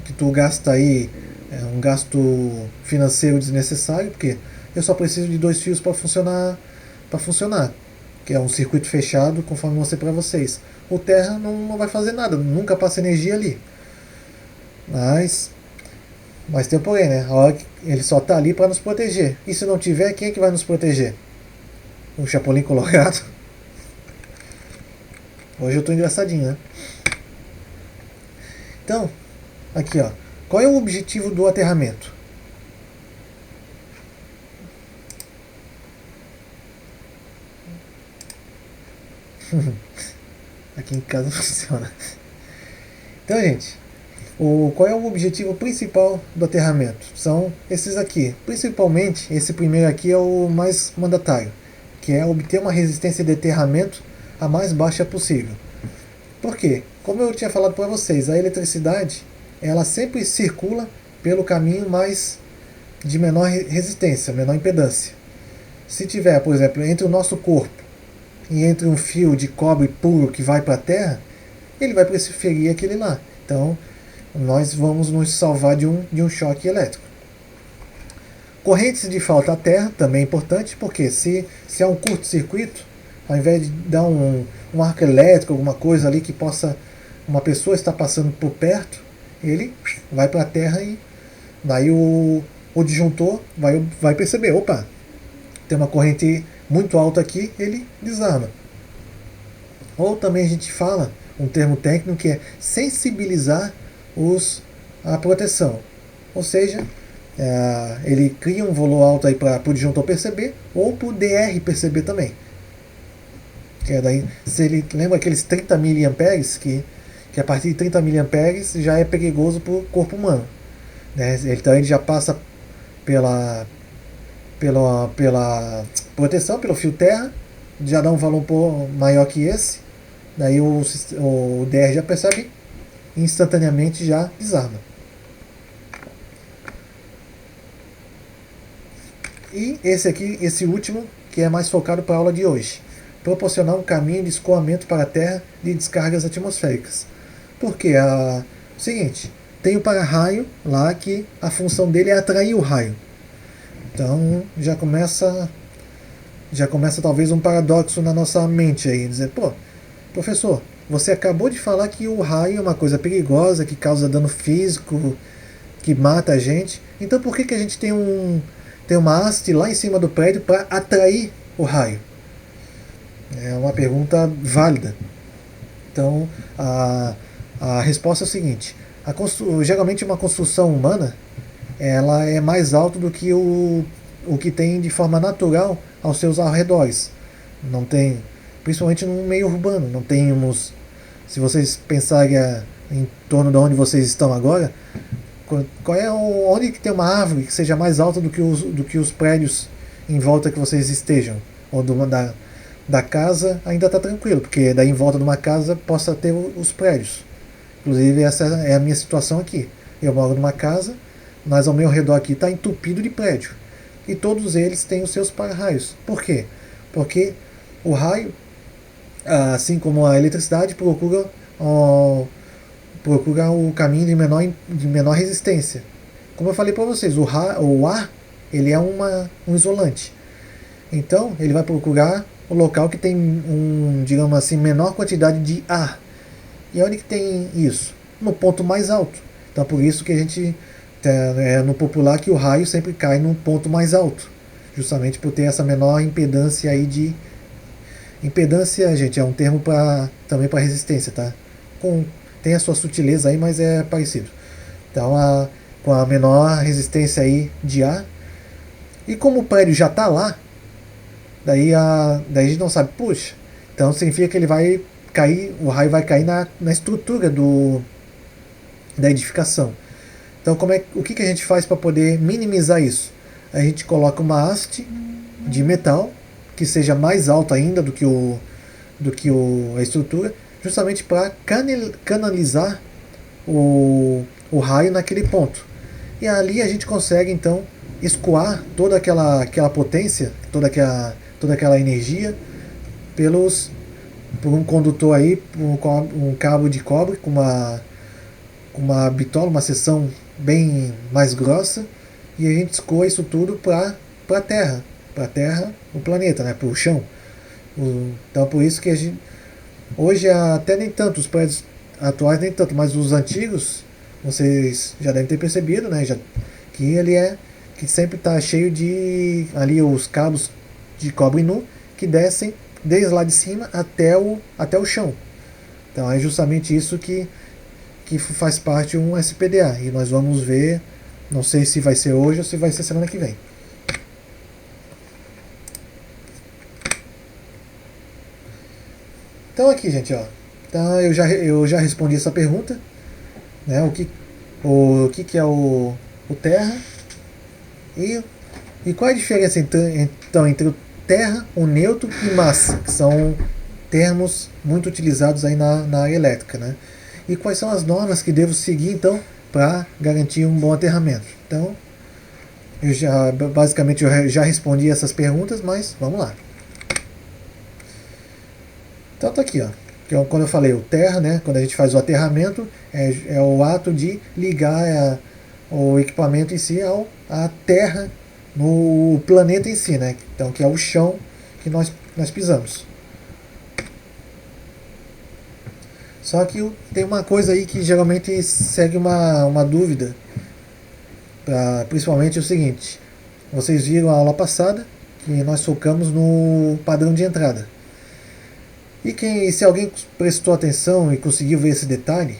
que tu gasta aí, é um gasto financeiro desnecessário, porque eu só preciso de 2 fios para funcionar, que é um circuito fechado, conforme eu mostrei para vocês. O terra não vai fazer nada, nunca passa energia ali. Mas tem um porém, né? A hora que ele só está ali para nos proteger. E se não tiver, quem é que vai nos proteger? O Chapolin Colorado? Hoje eu tô engraçadinho, né? Então, aqui ó. Qual é o objetivo do aterramento? Aqui em casa não funciona. Então, gente, qual é o objetivo principal do aterramento? São esses aqui. Principalmente, esse primeiro aqui é o mais mandatário, que é obter uma resistência de aterramento a mais baixa possível. Por quê? Como eu tinha falado para vocês, a eletricidade ela sempre circula pelo caminho mais de menor resistência, menor impedância. Se tiver, por exemplo, entre o nosso corpo e entre um fio de cobre puro que vai para a Terra, ele vai preferir aquele lá. Então, nós vamos nos salvar de um choque elétrico. Correntes de falta à Terra também é importante, porque se há um curto-circuito, ao invés de dar um arco elétrico, alguma coisa ali que possa uma pessoa estar passando por perto, ele vai para a Terra e daí o disjuntor vai perceber, opa, tem uma corrente muito alta aqui, ele desarma. Ou também a gente fala um termo técnico que é sensibilizar a proteção. Ou seja, ele cria um valor alto aí para o disjuntor perceber ou para o DR perceber também. Que é daí, se ele lembra aqueles 30 mA que a partir de 30 mA já é perigoso para o corpo humano. Né? Então ele já passa pela proteção, pelo fio terra, já dá um valor um pouco maior que esse, daí o DR já percebe e instantaneamente já desarma. E esse último, que é mais focado para a aula de hoje, proporcionar um caminho de escoamento para a Terra de descargas atmosféricas. Porque seguinte, tem o para-raio lá que a função dele é atrair o raio. Então já começa talvez um paradoxo na nossa mente aí, dizer, pô, professor, você acabou de falar que o raio é uma coisa perigosa, que causa dano físico, que mata a gente. Então por que a gente tem uma haste lá em cima do prédio para atrair o raio? É uma pergunta válida. Então a resposta é o seguinte: geralmente uma construção humana ela é mais alta do que o que tem de forma natural aos seus arredores. Não tem, principalmente no meio urbano, não temos. Se vocês pensarem em torno de onde vocês estão agora, onde que tem uma árvore que seja mais alta do que os prédios em volta que vocês estejam? Ou da casa ainda está tranquilo, porque daí em volta de uma casa possa ter os prédios. Inclusive essa é a minha situação aqui. Eu moro numa casa, mas ao meu redor aqui está entupido de prédio. E todos eles têm os seus para-raios. Por quê? Porque o raio, assim como a eletricidade, procura o caminho de menor resistência. Como eu falei para vocês, o ar ele é um isolante. Então ele vai procurar o local que tem digamos assim, menor quantidade de ar. E onde que tem isso? No ponto mais alto. Então por isso que a gente no popular que o raio sempre cai num ponto mais alto, justamente por ter essa menor impedância aí Impedância, gente, é um termo também para resistência, tá? Tem a sua sutileza aí, mas é parecido. Então, com a menor resistência aí de ar. E como o prédio já está lá, daí a gente não sabe, puxa, então significa que ele vai cair, o raio vai cair na estrutura da edificação. Então, o que a gente faz para poder minimizar isso? A gente coloca uma haste de metal que seja mais alta ainda a estrutura, justamente para canalizar o raio naquele ponto. E ali a gente consegue então escoar toda aquela potência, toda aquela energia por um condutor aí, por um cabo de cobre com uma bitola, uma seção bem mais grossa, e a gente escoa isso tudo para a Terra, o planeta, né, para o chão. Então por isso que a gente, hoje até nem tanto, os prédios atuais nem tanto, mas os antigos, vocês já devem ter percebido, né, que que sempre está cheio de ali os cabos de cobre nu que descem desde lá de cima até o chão. Então é justamente isso que faz parte de um SPDA. E nós vamos ver, não sei se vai ser hoje ou se vai ser semana que vem. Então aqui, gente, ó. Então eu já respondi essa pergunta, né? O que é o terra e qual é a diferença então entre o terra, o neutro e massa, que são termos muito utilizados aí na área elétrica, né? E quais são as normas que devo seguir então para garantir um bom aterramento? Então, basicamente eu já respondi essas perguntas, mas vamos lá. Então tá aqui, ó. Quando eu falei o terra, né? Quando a gente faz o aterramento, é o ato de ligar o equipamento em si à terra no planeta em si, né? Então que é o chão que nós pisamos. Só que tem uma coisa aí que geralmente segue uma dúvida, principalmente o seguinte: vocês viram a aula passada que nós focamos no padrão de entrada. E se alguém prestou atenção e conseguiu ver esse detalhe,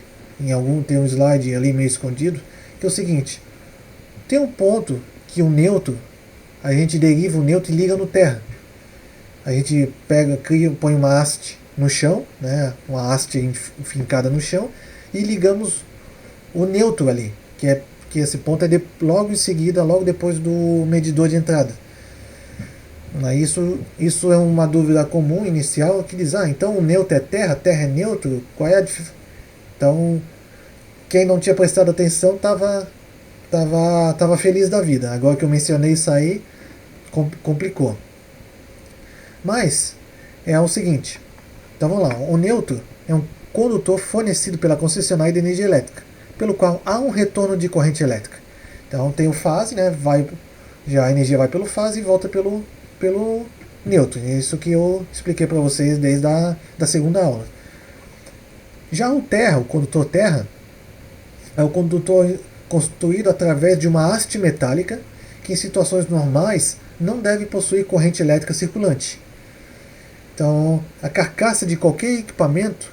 tem um slide ali meio escondido, que é o seguinte: tem um ponto que o neutro, a gente deriva o neutro e liga no terra. A gente põe uma haste no chão, né, uma haste fincada no chão, e ligamos o neutro ali, que esse ponto é logo em seguida, logo depois do medidor de entrada. Isso é uma dúvida comum inicial, que diz, então o neutro é terra é neutro? Qual é a diferença? Então, quem não tinha prestado atenção estava feliz da vida. Agora que eu mencionei isso aí, complicou. Mas, é o seguinte, então vamos lá, o neutro é um condutor fornecido pela concessionária de energia elétrica, pelo qual há um retorno de corrente elétrica. Então tem o fase, né, já a energia vai pelo fase e volta pelo neutro. Isso que eu expliquei para vocês desde da segunda aula. Já o terra, o condutor terra, é o condutor construído através de uma haste metálica que em situações normais não deve possuir corrente elétrica circulante. Então, a carcaça de qualquer equipamento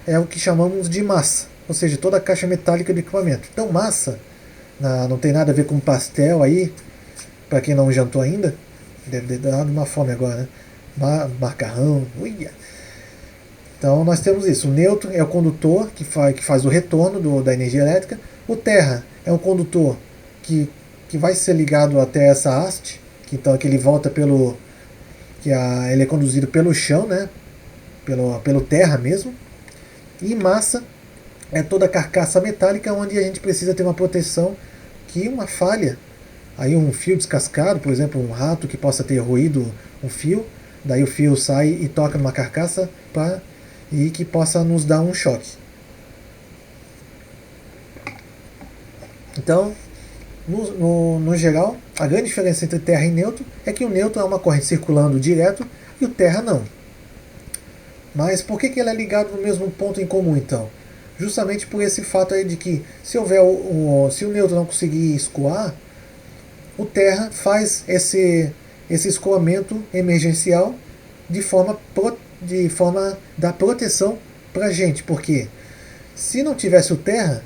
é o que chamamos de massa, ou seja, toda a caixa metálica do equipamento. Então, massa não tem nada a ver com pastel aí, para quem não jantou ainda. Deve ter dado uma fome agora, né? Macarrão, uia. Então nós temos isso. O neutro é o condutor que faz o retorno da energia elétrica. O terra é um condutor que vai ser ligado até essa haste, então que ele volta ele é conduzido pelo chão, né? Pelo terra mesmo. E massa é toda a carcaça metálica onde a gente precisa ter uma proteção, que uma falha, aí um fio descascado, por exemplo, um rato que possa ter roído um fio, daí o fio sai e toca numa carcaça e que possa nos dar um choque. Então, no geral, a grande diferença entre terra e neutro é que o neutro é uma corrente circulando direto e o terra não. Mas por que ele é ligado no mesmo ponto em comum, então? Justamente por esse fato aí de que se o neutro não conseguir escoar, o terra faz esse escoamento emergencial de forma da proteção para a gente, porque se não tivesse o terra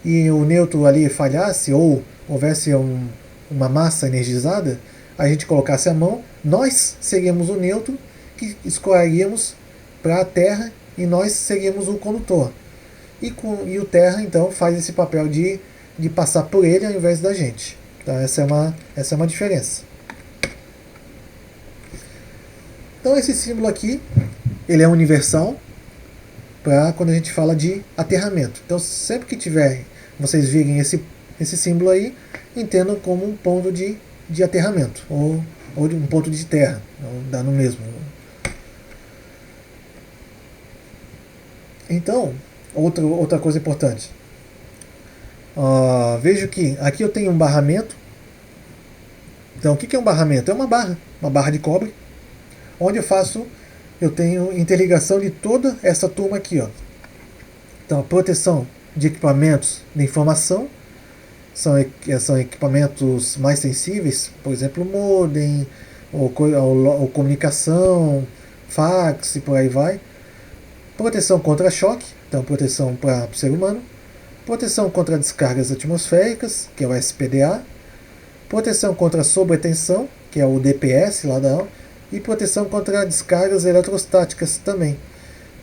e o neutro ali falhasse ou houvesse uma massa energizada, a gente colocasse a mão, nós seríamos o neutro que escoaríamos para a terra e nós seríamos o condutor. E o terra então faz esse papel de passar por ele ao invés da gente. Então essa é uma diferença. Então esse símbolo aqui, ele é universal para quando a gente fala de aterramento. Então sempre que vocês virem esse símbolo aí, entendam como um ponto de aterramento, ou de um ponto de terra, dá no mesmo. Então, outra coisa importante. Vejo que aqui eu tenho um barramento. Então o que é um barramento? É uma barra de cobre, onde eu tenho interligação de toda essa turma aqui, ó. Então, a proteção de equipamentos de informação são equipamentos mais sensíveis, por exemplo, modem, ou comunicação, fax e por aí vai. Proteção contra choque, então proteção para o ser humano. Proteção contra descargas atmosféricas, que é o SPDA. Proteção contra sobretensão, que é o DPS lá da aula. E proteção contra descargas eletrostáticas também.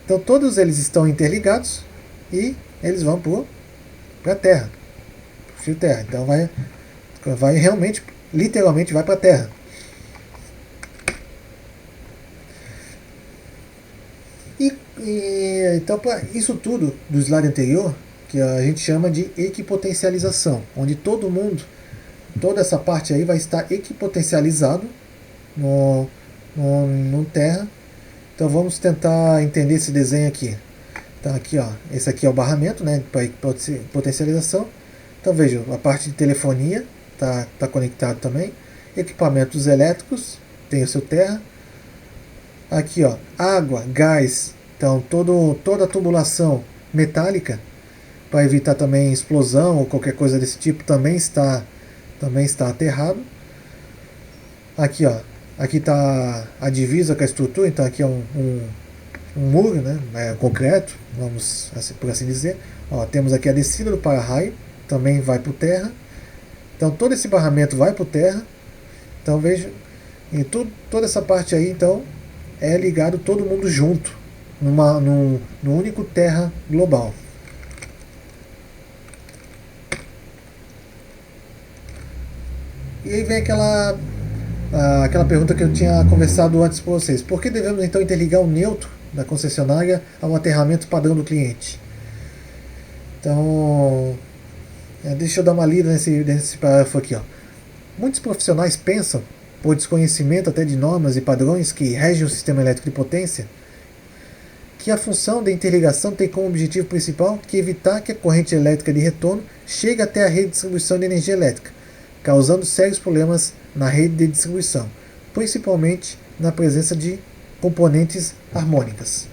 Então todos eles estão interligados e eles vão para a Terra, para o fio terra. Então vai realmente, literalmente vai para a Terra. Então isso tudo do slide anterior, que a gente chama de equipotencialização, onde toda essa parte aí vai estar equipotencializado no terra. Então vamos tentar entender esse desenho aqui. Então aqui, ó, esse aqui é o barramento, né, para potencialização. Então vejam, a parte de telefonia tá conectado também. Equipamentos elétricos, tem o seu terra. Aqui, ó, água, gás. Então toda a tubulação metálica, para evitar também explosão ou qualquer coisa desse tipo, também está aterrado. Aqui, ó, aqui está a divisa com a estrutura. Então aqui é um muro, né, concreto, vamos por assim dizer. Ó, temos aqui a descida do para-raio, também vai para o terra. Então todo esse barramento vai para o terra. Então veja, e toda essa parte aí então é ligado todo mundo junto no único terra global. E aí vem aquela pergunta que eu tinha conversado antes com vocês. Por que devemos então interligar o neutro da concessionária ao aterramento padrão do cliente? Então, deixa eu dar uma lida nesse parágrafo aqui, ó. Muitos profissionais pensam, por desconhecimento até de normas e padrões que regem o sistema elétrico de potência, que a função da interligação tem como objetivo principal que evitar que a corrente elétrica de retorno chegue até a rede de distribuição de energia elétrica, causando sérios problemas na rede de distribuição, principalmente na presença de componentes harmônicas.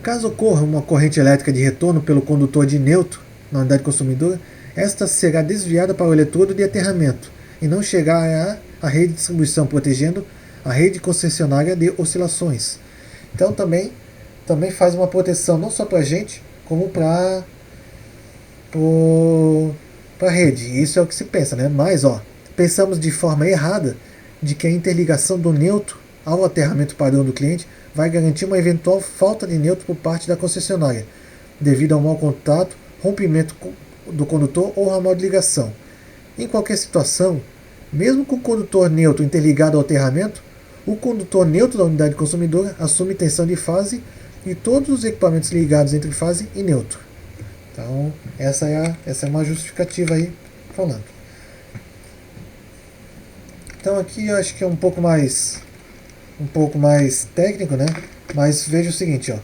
Caso ocorra uma corrente elétrica de retorno pelo condutor de neutro na unidade consumidora, esta será desviada para o eletrodo de aterramento e não chegará à rede de distribuição, protegendo a rede concessionária de oscilações. Então também faz uma proteção não só para a gente, como para a rede. Isso é o que se pensa, né? Mas pensamos de forma errada de que a interligação do neutro ao aterramento padrão do cliente vai garantir uma eventual falta de neutro por parte da concessionária, devido ao mau contato, rompimento do condutor ou ramal de ligação. Em qualquer situação, mesmo com o condutor neutro interligado ao aterramento, o condutor neutro da unidade consumidora assume tensão de fase e todos os equipamentos ligados entre fase e neutro. Então, essa é uma justificativa aí falando. Então aqui eu acho que é um pouco mais técnico, né? Mas veja o seguinte, ó.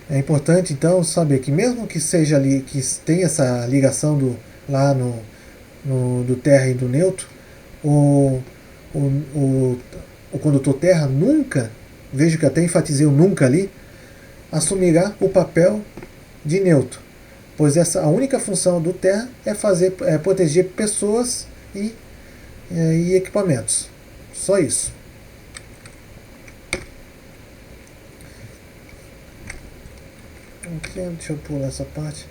É importante então saber que mesmo que seja ali que tenha essa ligação do terra e do neutro, o condutor terra nunca, vejo que até enfatizei o nunca ali, assumirá o papel de neutro, pois a única função do terra é proteger pessoas e equipamentos. Só isso. aqui, deixa eu pular essa parte.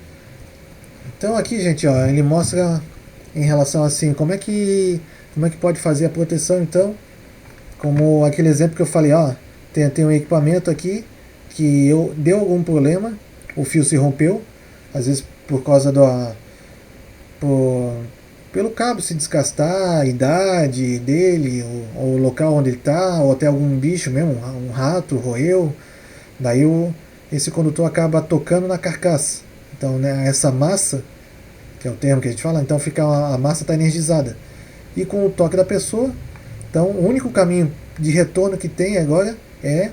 Então aqui, gente, ó, ele mostra em relação assim, como é que pode fazer a proteção, então, como aquele exemplo que eu falei, ó, tem um equipamento aqui que deu algum problema, o fio se rompeu, às vezes por causa por, pelo cabo se desgastar, a idade dele, o local onde ele está, ou até algum bicho mesmo, um rato roeu, daí esse condutor acaba tocando na carcaça. Então, né, essa massa, que é o termo que a gente fala, então a massa está energizada. E com o toque da pessoa, então o único caminho de retorno que tem agora é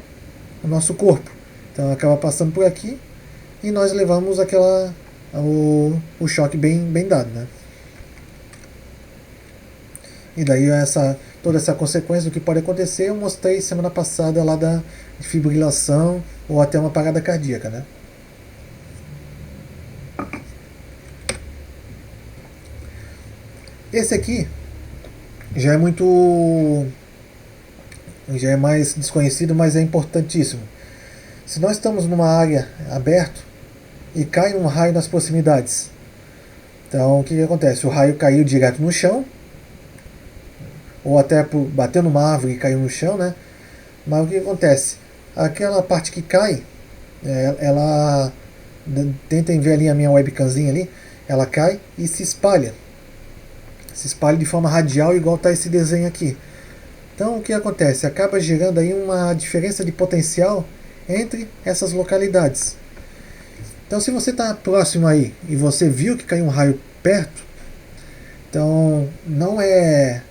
o nosso corpo. Então acaba passando por aqui e nós levamos o choque bem dado, né? E daí toda essa consequência do que pode acontecer eu mostrei semana passada lá da fibrilação ou até uma parada cardíaca, né? Esse aqui já é mais desconhecido, mas é importantíssimo. Se nós estamos numa área aberta e cai um raio nas proximidades, então o que acontece? O raio caiu direto no chão, ou até bateu numa árvore e caiu no chão, né? Mas o que acontece? Aquela parte que cai, ela tentem ver ali a minha webcamzinha ali, ela cai e se espalha de forma radial, igual está esse desenho aqui. Então o que acontece? Acaba gerando aí uma diferença de potencial entre essas localidades. Então se você está próximo aí e você viu que caiu um raio perto, então não é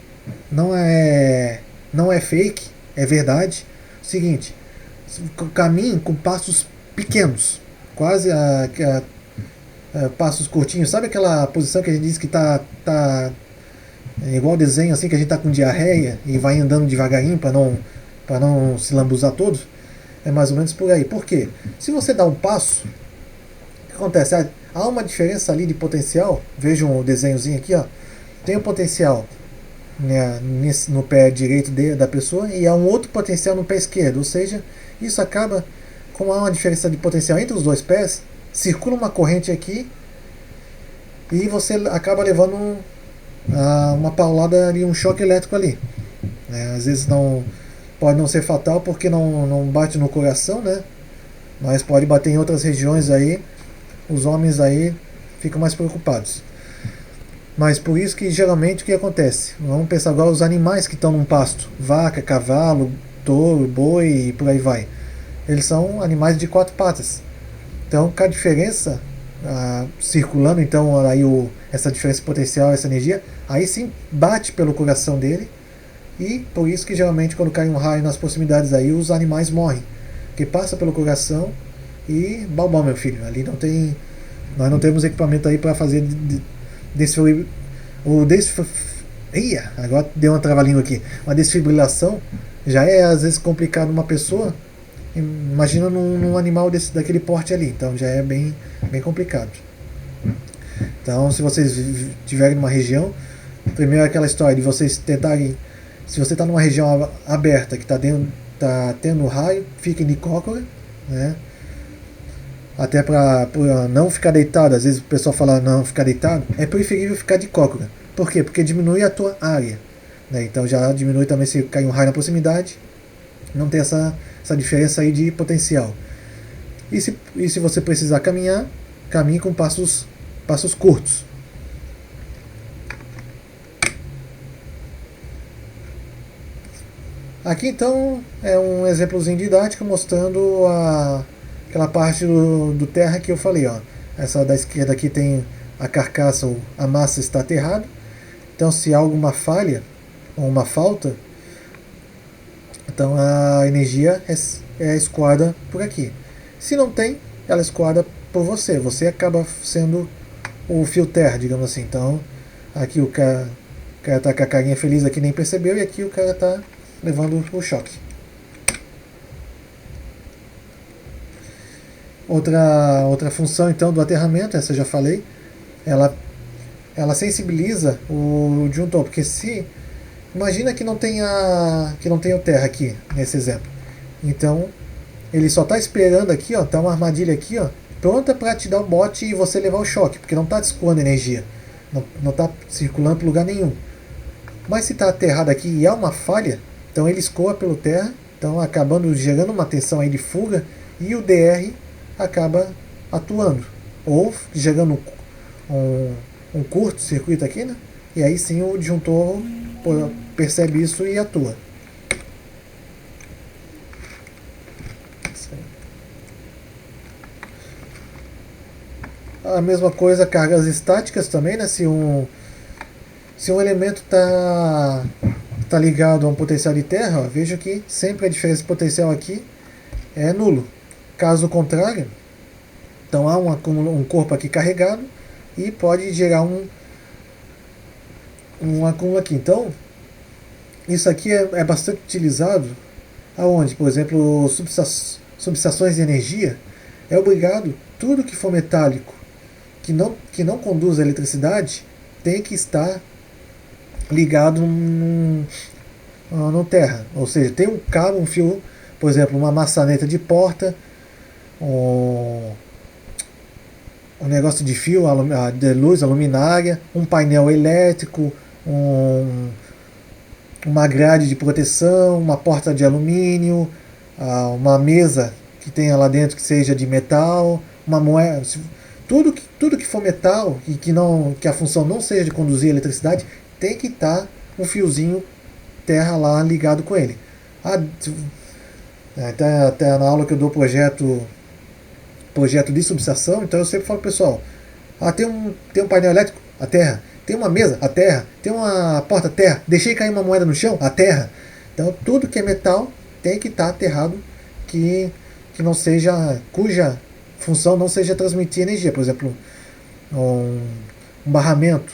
fake, é verdade. Seguinte, caminhe com passos pequenos, quase passos curtinhos. Sabe aquela posição que a gente diz que tá igual desenho assim, que a gente tá com diarreia e vai andando devagarinho para não se lambuzar todo? É mais ou menos por aí. Por quê? Se você dá um passo, o que acontece? Há uma diferença ali de potencial. Vejam o desenhozinho aqui, ó. Tem um potencial, né, no pé direito da pessoa e há um outro potencial no pé esquerdo. Ou seja, isso acaba, como há uma diferença de potencial entre os dois pés, circula uma corrente aqui e você acaba levando uma paulada ali, um choque elétrico ali. Às vezes pode não ser fatal porque não bate no coração, né? Mas pode bater em outras regiões aí. Os homens aí ficam mais preocupados. Mas por isso que geralmente o que acontece? Vamos pensar agora os animais que estão num pasto: vaca, cavalo, touro, boi e por aí vai. Eles são animais de quatro patas. Então, com a diferença circulando, então aí essa diferença potencial, essa energia, aí sim bate pelo coração dele. E por isso que geralmente quando cai um raio nas proximidades aí, os animais morrem, que passa pelo coração e balbão, meu filho. Ali nós não temos equipamento aí para fazer agora deu uma trava-língua aqui. Uma desfibrilação já é às vezes complicado uma pessoa. Imagina num animal daquele porte ali. Então já é bem complicado. Então, se vocês estiverem numa região, primeiro é aquela história de vocês tentarem. Se você está numa região aberta que está tendo raio, fiquem de cócora, né? Até para não ficar deitado. Às vezes o pessoal fala não ficar deitado. É preferível ficar de cócora. Por quê? Porque diminui a tua área, né? Então já diminui também se cair um raio na proximidade. Não tem essa diferença aí de potencial. E se você precisar caminhar, caminhe com passos curtos. Aqui então é um exemplozinho didático mostrando aquela parte do terra que eu falei, ó. Essa da esquerda aqui tem a carcaça, a massa está aterrada. Então se há alguma falha ou uma falta, então a energia é escoada por aqui. Se não tem, ela escoada por você. Você acaba sendo o fio terra, digamos assim. Então aqui o cara tá com a carinha feliz aqui, nem percebeu, e aqui o cara tá levando o choque. Outra função então do aterramento, essa eu já falei, ela sensibiliza o disjuntor, porque imagina que não tenha o terra aqui nesse exemplo. Então ele só está esperando aqui, ó, tá uma armadilha aqui, ó, pronta para te dar o bote e você levar o choque, porque não está escoando energia, não está circulando para lugar nenhum. Mas se está aterrado aqui e há uma falha, então ele escoa pelo terra, então acabando gerando uma tensão aí de fuga, e o DR acaba atuando, ou gerando um curto-circuito aqui, né? E aí sim o disjuntor percebe isso e atua. A mesma coisa, cargas estáticas também, né? Se um elemento tá ligado a um potencial de terra, ó, veja que sempre a diferença de potencial aqui é nulo. Caso contrário, então há um corpo aqui carregado e pode gerar um acúmulo aqui. Então, isso aqui é bastante utilizado aonde? Por exemplo, subestações de energia, é obrigado tudo que for metálico que não conduz a eletricidade tem que estar ligado no terra. Ou seja, tem um cabo, um fio, por exemplo, uma maçaneta de porta, um negócio de fio de luz, a luminária, um painel elétrico, uma grade de proteção, uma porta de alumínio, uma mesa que tenha lá dentro que seja de metal, uma moeda, tudo que for metal e que a função não seja de conduzir eletricidade, tem que estar um fiozinho terra lá ligado com ele. Até na aula que eu dou projeto de subestação, então eu sempre falo pro pessoal, tem um painel elétrico, a terra. Tem uma mesa, a terra. Tem uma porta, a terra. Deixei cair uma moeda no chão, a terra. Então tudo que é metal tem que estar aterrado, que não seja, cuja função não seja transmitir energia. Por exemplo, um barramento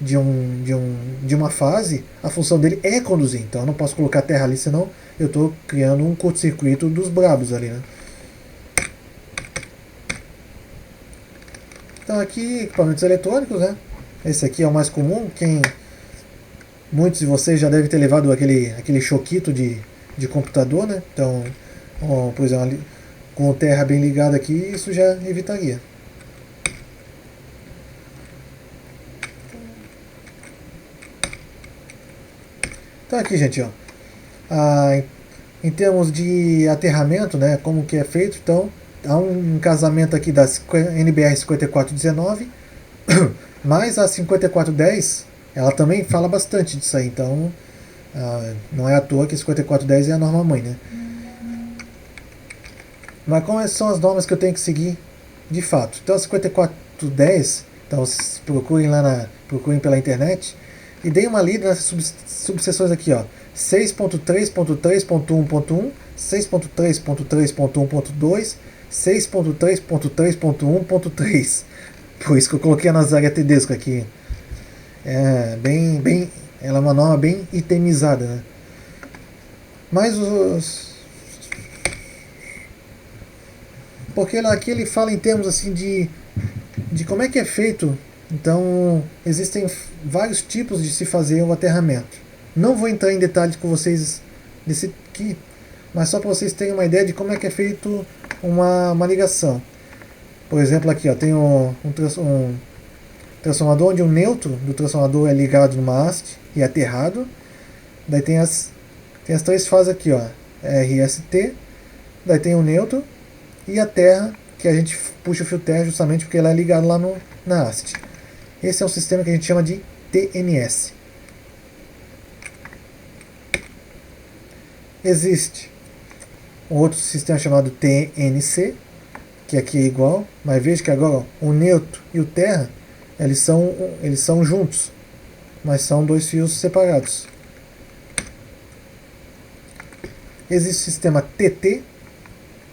de uma fase, a função dele é conduzir. Então eu não posso colocar a terra ali, senão eu estou criando um curto-circuito dos brabos ali, né? Então aqui, equipamentos eletrônicos, né? Esse aqui é o mais comum. Muitos de vocês já devem ter levado aquele choquito de computador, né? Então, por exemplo, com o terra bem ligado aqui, isso já evitaria. Então aqui, gente, ó, em termos de aterramento, né, como que é feito, então há um casamento aqui da NBR 5419 mas a 5410 ela também fala bastante disso aí, então não é à toa que a 5410 é a norma mãe, né? Mas quais são as normas que eu tenho que seguir de fato? Então a 5410, então procurem pela internet e deem uma lida nessas subseções aqui, ó, 6.3.3.1.1, 6.3.3.1.2, 6.3.3.1.3. Por isso que eu coloquei a Nazaré Tedesco aqui. Ela é uma norma bem itemizada, né? Mas porque aqui ele fala em termos assim de como é que é feito. Então existem vários tipos de se fazer o aterramento. Não vou entrar em detalhes com vocês desse aqui, mas só para vocês terem uma ideia de como é que é feito uma ligação. Por exemplo, aqui ó, tem um transformador onde o neutro do transformador é ligado numa haste e é aterrado. Daí tem as três fases aqui, ó, RST, daí tem o neutro e a terra, que a gente puxa o fio terra justamente porque ela é ligada lá na haste. Esse é um sistema que a gente chama de TNS. Existe um outro sistema chamado TNC, que aqui é igual, mas veja que agora ó, o neutro e o terra eles são juntos, mas são dois fios separados. Existe o sistema TT,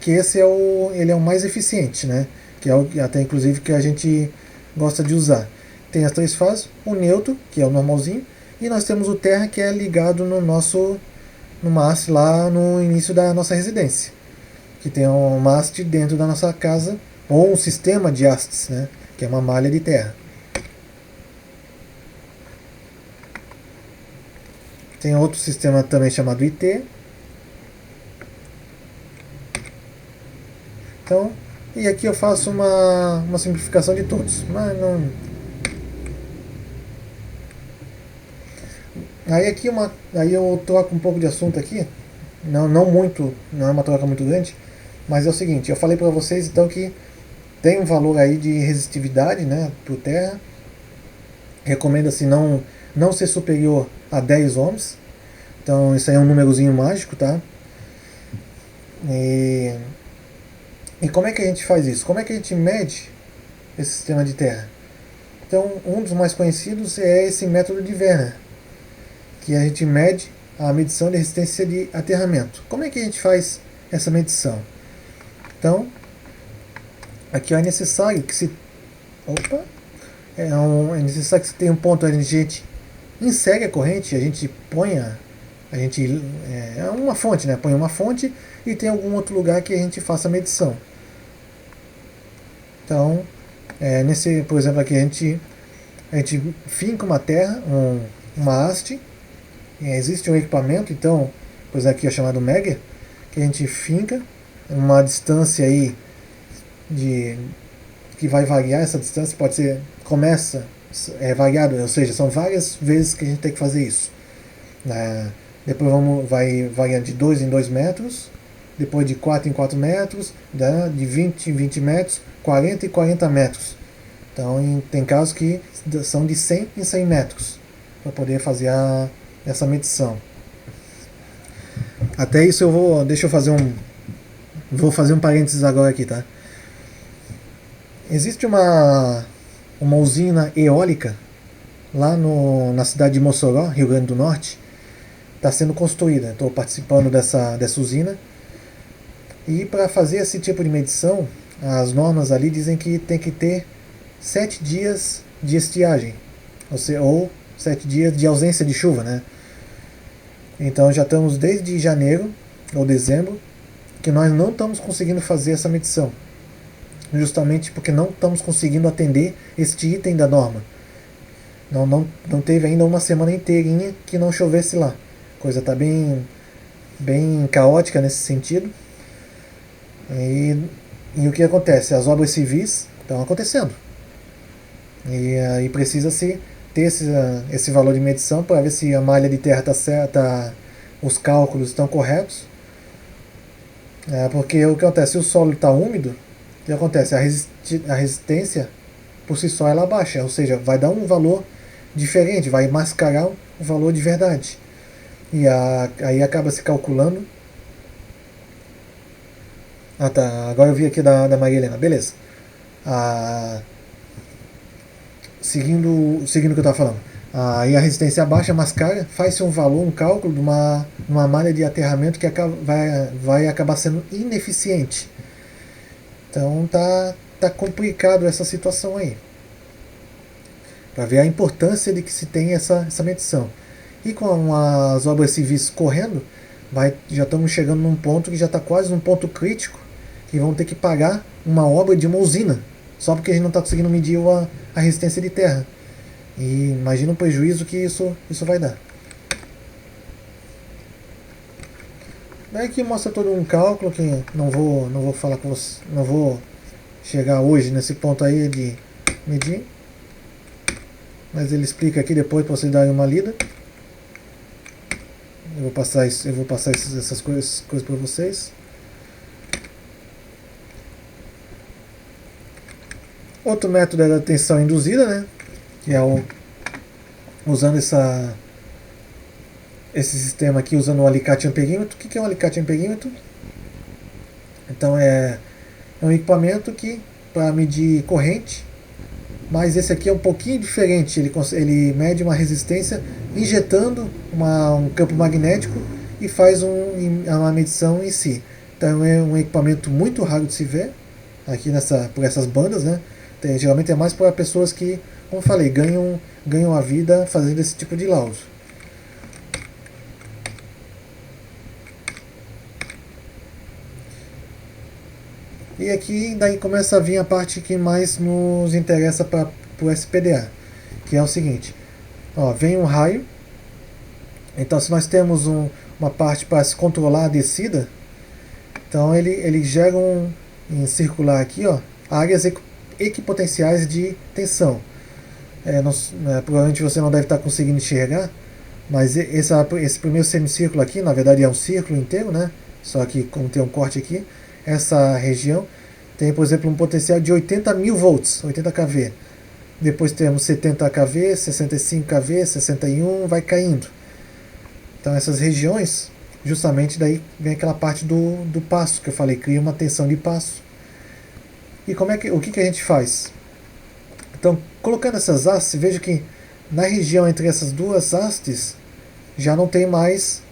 que ele é o mais eficiente, né? Que é o até inclusive que a gente gosta de usar. Tem as três fases, o neutro, que é o normalzinho, e nós temos o terra, que é ligado numa haste lá no início da nossa residência, que tem uma haste dentro da nossa casa, ou um sistema de hastes, né? Que é uma malha de terra. Tem outro sistema também chamado IT. Então, E aqui eu faço uma simplificação de todos, mas não. Aí eu troco um pouco de assunto aqui, não muito, não é uma troca muito grande, mas é o seguinte, eu falei para vocês então que tem um valor aí de resistividade, né, por terra. Recomenda-se não ser superior a 10 ohms. Então isso aí é um númerozinho mágico, tá? E, e como é que a gente faz isso? Como é que a gente mede esse sistema de terra? Então um dos mais conhecidos é esse método de Werner, que a gente mede a medição de resistência de aterramento. Como é que a gente faz essa medição? Então, aqui é necessário que se... Opa! É necessário que se tenha um ponto onde a gente insere a corrente, a gente põe a gente é uma fonte, né? Põe uma fonte e tem algum outro lugar que a gente faça a medição. Então, por exemplo, aqui a gente finca uma terra, uma haste. Existe um equipamento, então, pois aqui é chamado Megger, que a gente finca uma distância aí que vai variar essa distância, pode ser, variado, ou seja, são várias vezes que a gente tem que fazer isso. Depois vai variando de 2 em 2 metros, depois de 4 em 4 metros, de 20 em 20 metros, 40 em 40 metros. Então tem casos que são de 100 em 100 metros para poder fazer essa medição. Até isso deixa eu fazer vou fazer um parênteses agora aqui, tá? Existe uma usina eólica lá na cidade de Mossoró, Rio Grande do Norte. Está sendo construída. Estou participando dessa usina. E para fazer esse tipo de medição, as normas ali dizem que tem que ter 7 dias de estiagem, ou 7 dias de ausência de chuva, né? Então já estamos desde janeiro ou dezembro que nós não estamos conseguindo fazer essa medição, justamente porque não estamos conseguindo atender este item da norma. Não teve ainda uma semana inteirinha que não chovesse lá. A coisa está bem caótica nesse sentido. E o que acontece? As obras civis estão acontecendo. E aí precisa-se ter esse valor de medição para ver se a malha de terra está certa, os cálculos estão corretos. Porque o que acontece? Se o solo está úmido, o que acontece? A resistência por si só ela baixa, ou seja, vai dar um valor diferente, vai mascarar o valor de verdade. E aí acaba se calculando. Tá. Agora eu vi aqui da Maria Helena. Beleza. Seguindo o que eu estava falando. Aí a resistência baixa, mascara, faz-se um valor, um cálculo de uma malha de aterramento que vai acabar sendo ineficiente. Então tá complicado essa situação aí. Para ver a importância de que se tem essa medição. E com as obras civis correndo, já estamos chegando num ponto que já está quase num ponto crítico, que vão ter que pagar uma obra de uma usina, só porque a gente não está conseguindo medir a resistência de terra. E imagina o prejuízo que isso vai dar. Daí que mostra todo um cálculo que não vou falar com você, não vou chegar hoje nesse ponto aí de medir, mas ele explica aqui depois para vocês darem uma lida. Eu vou passar essas coisas para vocês. Outro método é a tensão induzida, né? Que é usando esse sistema aqui, usando o alicate amperímetro. O que é um alicate amperímetro? Então é um equipamento que para medir corrente, mas esse aqui é um pouquinho diferente. Ele mede uma resistência injetando um campo magnético e faz uma medição em si. Então é um equipamento muito raro de se ver aqui por essas bandas, né? Geralmente é mais para pessoas que, como eu falei, ganham a vida fazendo esse tipo de laudo. E aqui daí começa a vir a parte que mais nos interessa para o SPDA, que é o seguinte: vem um raio. Então se nós temos uma parte para se controlar a descida, então ele gera em circular aqui, ó, áreas equipotenciais de tensão. Provavelmente você não deve estar conseguindo enxergar, mas esse primeiro semicírculo aqui, na verdade é um círculo inteiro, né? Só que como tem um corte aqui, essa região tem, por exemplo, um potencial de 80 mil volts, 80 kV. Depois temos 70 kV, 65 kV, 61, vai caindo. Então essas regiões, justamente daí vem aquela parte do passo que eu falei, cria uma tensão de passo. E o que a gente faz? Então, colocando essas hastes, veja que na região entre essas duas hastes já não tem mais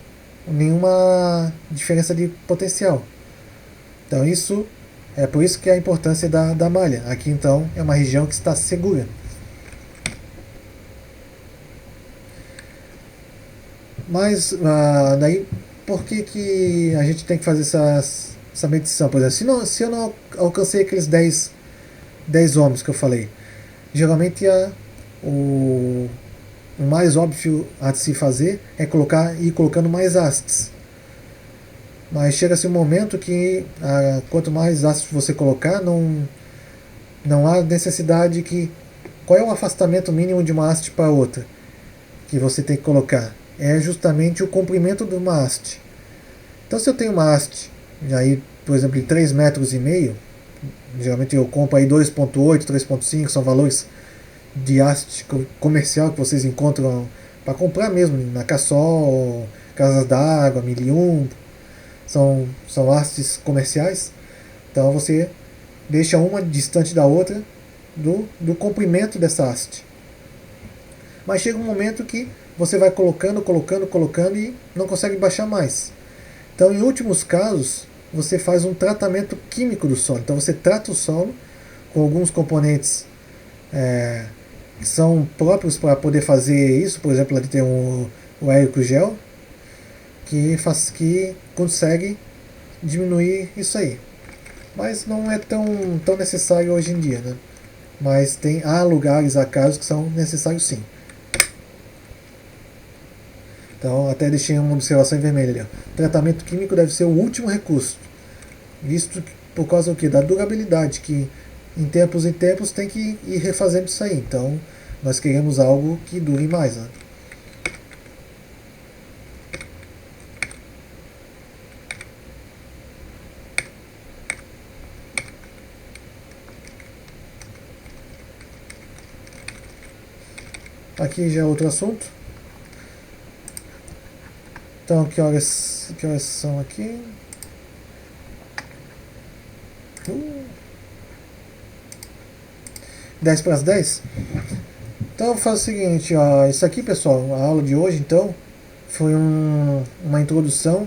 nenhuma diferença de potencial. Então isso é por isso que é a importância da malha. Aqui então é uma região que está segura. Mas daí por que a gente tem que fazer essa medição? Por exemplo, se eu não alcancei aqueles 10 ohms que eu falei, geralmente o mais óbvio a de se fazer é ir colocando mais hastes. Mas chega-se um momento que quanto mais hastes você colocar, não há necessidade que... Qual é o afastamento mínimo de uma haste para outra que você tem que colocar? É justamente o comprimento de uma haste. Então se eu tenho uma haste, aí, por exemplo, de 3,5 metros, geralmente eu compro aí 2,8, 3,5, são valores de haste comercial que vocês encontram para comprar mesmo na Cassol, Casas d'Água, 1001, são hastes comerciais. Então você deixa uma distante da outra do comprimento dessa haste. Mas chega um momento que você vai colocando e não consegue baixar mais. Então, em últimos casos, você faz um tratamento químico do solo. Então você trata o solo com alguns componentes que são próprios para poder fazer isso. Por exemplo, ali tem o Aerogel, que consegue diminuir isso aí. Mas não é tão necessário hoje em dia, né? Mas há lugares, há casos que são necessários sim. Então até deixei uma observação em vermelho ali. Ó. Tratamento químico deve ser o último recurso. Visto por causa do quê? Da durabilidade, que em tempos tem que ir refazendo isso aí. Então nós queremos algo que dure mais, né? Aqui já é outro assunto. Então, que horas são aqui? 10 para as 10? Então eu faço o seguinte, ó, isso aqui, pessoal, a aula de hoje, então, foi uma introdução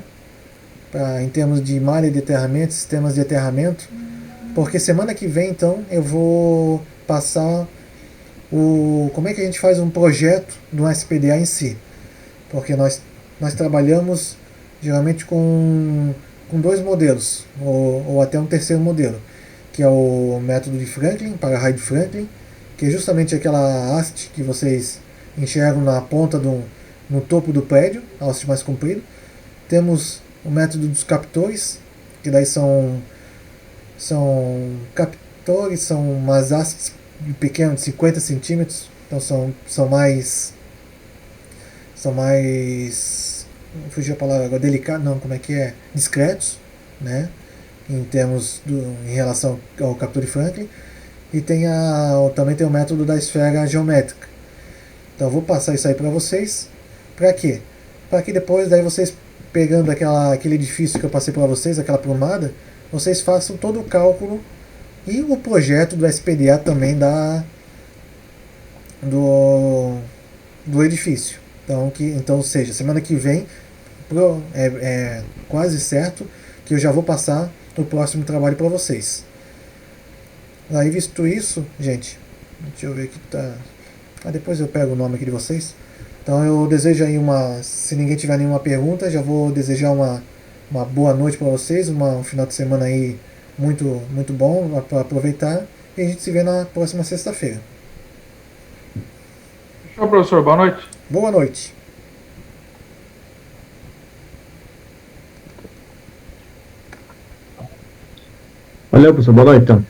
em termos de malha de aterramento, sistemas de aterramento, porque semana que vem, então, eu vou passar como é que a gente faz um projeto do SPDA em si, porque nós trabalhamos geralmente com 2 modelos, ou até um terceiro modelo, que é o método de Franklin, para raio de Franklin, que é justamente aquela haste que vocês enxergam na ponta no topo do prédio, a haste mais comprida. Temos o método dos captores, que daí são captores, são umas hastes pequenas, de 50 centímetros, então são mais fugiu a palavra agora, delicado, não, como é que é? Discretos, né? Em relação ao captor de Franklin. E também tem o método da esfera geométrica. Então eu vou passar isso aí para vocês. Para quê? Para que depois daí vocês, pegando aquele edifício que eu passei para vocês, aquela plumada, vocês façam todo o cálculo e o projeto do SPDA também do edifício. Então, ou seja, semana que vem é quase certo que eu já vou passar o próximo trabalho para vocês. Aí, visto isso, gente, deixa eu ver aqui, tá. Depois eu pego o nome aqui de vocês. Então eu desejo aí se ninguém tiver nenhuma pergunta, já vou desejar uma boa noite para vocês, um final de semana aí muito, muito bom para aproveitar, e a gente se vê na próxima sexta-feira. Tchau, professor. Boa noite. Boa noite. Valeu, professor. Boa noite, então.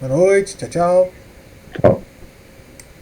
Boa noite, tchau, tchau. Tchau.